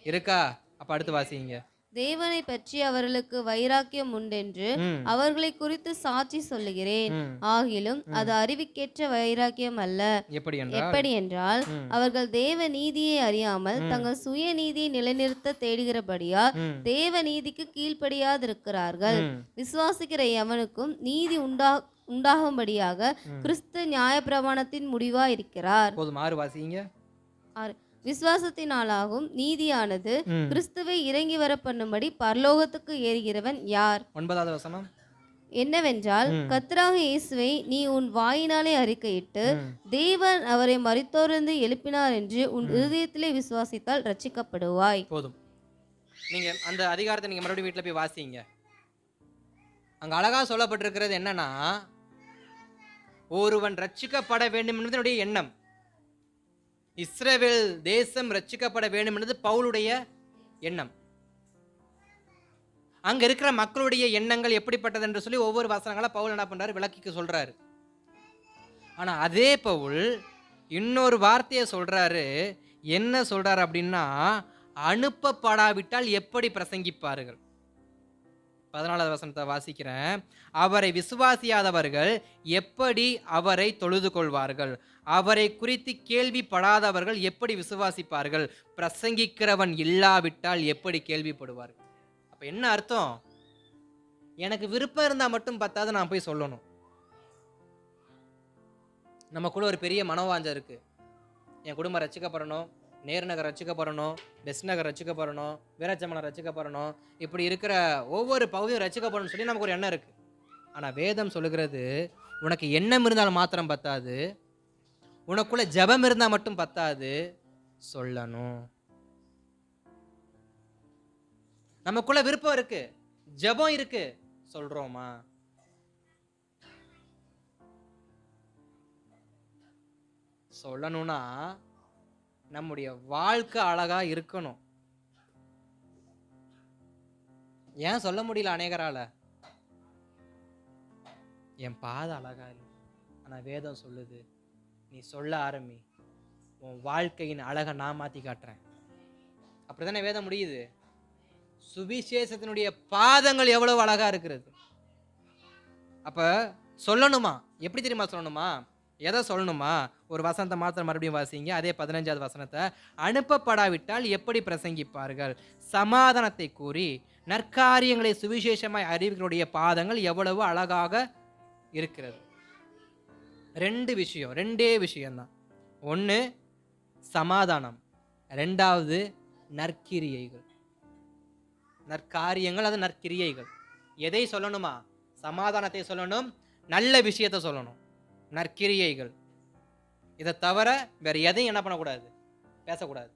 இருக்கா? அப்ப அடுத்து வாசிங்க.
தேவனை பற்றி அவர்களுக்கு வைராக்கியம் உண்டென்று அவர்களை குறித்து சாட்சி சொல்லுகிறேன். ஆகிலும் அது அறிவிக்கேற்ற வைராக்கியம் அல்ல. எப்படி என்றால் அவர்கள் தேவ நீதியை அறியாமல் தங்கள் சுய நீதியை நிலைநிறுத்த தேடுகிறபடியால் தேவ நீதிக்கு கீழ்ப்படியாதிருக்கிறார்கள். விசுவாசிக்கிற எவனுக்கும் நீதி உண்டாகும்படியாக கிறிஸ்து நியாயப்பிரமாணத்தின் முடிவா இருக்கிறார். விசுவாசத்தினாலாகும் நீதியானது கிறிஸ்துவை இறங்கி வர பண்ணும்படி பரலோகத்துக்கு ஏறுகிறவன் யார்?
9வது வசனம்
என்னவென்றால் கர்த்தராகிய இயேசுவை நீ உன் வாயினாலே அறிக்கையிட்டு தேவன் அவரை மரித்தோரிலிருந்து எழுப்பினார் என்று உன் இருதயத்திலே விசுவாசித்தால் ரட்சிக்கப்படுவாய்.
போதும். நீங்க அந்த அதிகாரத்தை நீங்க மறுபடியும் வீட்டுல போய் வாசிங்க. அங்க அழகா சொல்லப்பட்டிருக்கிறது என்னன்னா, ஒருவன் ரட்சிக்கப்பட வேண்டும் என்பதனுடைய எண்ணம். இஸ்ரவேல் தேசம் ரட்சிக்கப்பட வேண்டும் என்பது பவுலுடைய எண்ணம். அங்க இருக்கிற மக்களுடைய எண்ணங்கள் எப்படிப்பட்டது என்று சொல்லி ஒவ்வொரு வசனங்களா பவுல் என்ன பண்றாரு? விளக்கிக்க சொல்றாரு. ஆனா அதே பவுல் இன்னொரு வார்த்தையை சொல்றாரு. என்ன சொல்றாரு அப்படின்னா, அனுப்பப்படாவிட்டால் எப்படி பிரசங்கிப்பார்கள்? 14வது வசனத்தை வாசிக்கிறேன். அவரை விசுவாசியாதவர்கள் எப்படி அவரை தொழுது கொள்வார்கள்? அவரை குறித்து கேள்விப்படாதவர்கள் எப்படி விசுவாசிப்பார்கள்? பிரசங்கிக்கிறவன் இல்லாவிட்டால் எப்படி கேள்விப்படுவார்கள்? அப்ப என்ன அர்த்தம்? எனக்கு விருப்பம் இருந்தா மட்டும் பத்தாது, நான் போய் சொல்லணும். நமக்குள்ள ஒரு பெரிய மனோவாஞ்சம் இருக்கு. என் குடும்பம் ரட்சிக்கப்படணும், நேர்நகர் ரட்சிக்கப்படணும், பெஸ்ட் நகர் ரட்சிக்கப்படணும், வீராட்சமலம் ரட்சிக்கப்படணும், இப்படி இருக்கிற ஒவ்வொரு பகுதியும் ரட்சிக்கப்படணும்னு சொல்லி நமக்கு ஒரு எண்ணம் இருக்கு. ஆனா வேதம் சொல்லுகிறது, உனக்கு எண்ணம் இருந்தாலும் மாத்திரம் பத்தாது, உனக்குள்ள ஜெபம் இருந்தா மட்டும் பத்தாது, சொல்லணும். நமக்குள்ள விருப்பம் இருக்கு, ஜெபம் இருக்கு, சொல்றோமா? சொல்லணும்னா நம்முடைய வாழ்க்கை அழகா இருக்கணும். ஏன் சொல்ல முடியல அநேகரால? என் பாதை அழகா இல்லை. ஆனா வேதம் சொல்லுது, நீ சொல்ல ஆரம்பி, உன் வாழ்க்கையின் அழகை நான் மாத்தி காட்டுறேன். அப்படித்தானே வேதம் முடியுது. சுவிசேஷத்தினுடைய பாதங்கள் எவ்வளவு அழகா இருக்கிறது. அப்ப சொல்லணுமா? எப்படி தெரியுமா சொல்லணுமா? எதை சொல்லணுமா? ஒரு வசனத்தை மாத்திரம் மறுபடியும் வாசிங்க. அதே 15வது வசனத்தை, அனுப்பப்படாவிட்டால் எப்படி பிரசங்கிப்பார்கள்? சமாதானத்தை கூறி நற்காரியங்களை சுவிசேஷமாய் அறிவிகளுடைய பாதங்கள் எவ்வளவு அழகாக இருக்கிறது. ரெண்டே விஷயம்தான். ஒன்று சமாதானம், ரெண்டாவது நற்கிரியைகள். நற்காரியங்கள், அது நற்கிரியைகள். எதை சொல்லணுமா? சமாதானத்தை சொல்லணும், நல்ல விஷயத்தை சொல்லணும், நற்கிரியைகள். இதை தவிர வேற எதையும் என்ன பண்ணக்கூடாது? பேசக்கூடாது.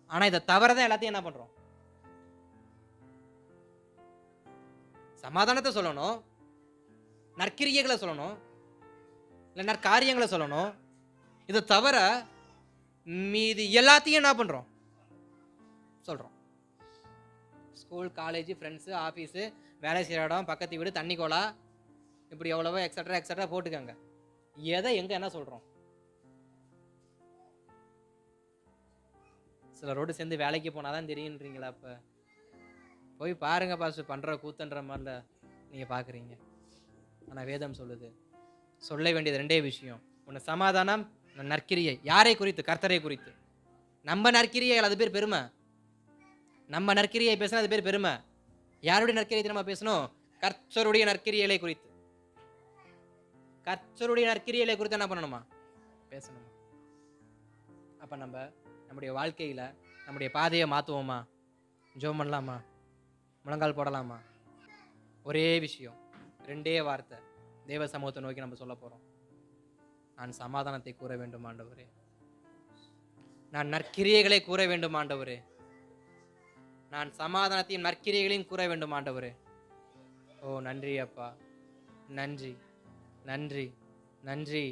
ஆனா இதை தவிரதான் எல்லாத்தையும் என்ன பண்றோம்? சமாதானத்தை சொல்லணும், நற்கிரியைகளை சொல்லணும், இல்லை நற்காரியங்களை சொல்லணும். இதை தவிர மீதி எல்லாத்தையும் என்ன பண்றோம்? சொல்றோம். ஸ்கூல், காலேஜ், ஃப்ரெண்ட்ஸு, ஆஃபீஸு, வேலை செய்கிற இடம், பக்கத்து வீடு, தண்ணி கோலா, இப்படி எவ்வளவோ எக்ஸட்ரா எக்ஸட்ரா போட்டுக்கோங்க. எதை எங்க என்ன சொல்றோம்? சிலரோடு சேர்ந்து வேலைக்கு போனாதான் தெரியுன்றீங்களா? அப்ப போய் பாருங்க பாஸ்டர், பண்ணுற கூத்துன்ற மாதிரில நீங்கள் பார்க்குறீங்க. ஆனால் வேதம் சொல்லுது, சொல்ல வேண்டியது ரெண்டே விஷயம். ஒன்று சமாதானம், நற்கிரியை. யாரை குறித்து? கர்த்தரை குறித்து. நம்ம நற்கிரியை அது பேர் பெருமை. நம்ம நற்கிரியை பேசினா அது பேர் பெருமை. யாருடைய நற்கிரியை நம்ம பேசணும்? கர்த்தருடைய நற்கிரியலை குறித்து. கர்த்தருடைய நற்கிரியலை குறித்து என்ன பண்ணணுமா? பேசணுமா? அப்போ நம்முடைய வாழ்க்கையில் நம்முடைய பாதையை மாற்றுவோமா? ஜெபம் பண்ணலாமா? முழங்கால் போடலாமா? ஒரே விஷயம், ரெண்டே வார்த்தை தேவ சமூகத்தை நோக்கி நம்ம சொல்ல போகிறோம். நான் சமாதானத்தை கூற வேண்டும் ஆண்டவரே, நான் நற்கிரியைகளை கூற வேண்டும் ஆண்டவரே, நான் சமாதானத்தையும் நற்கிரியைகளையும் கூற வேண்டும் ஆண்டவரே. ஓ நன்றி அப்பா, நன்றி நன்றி நன்றி.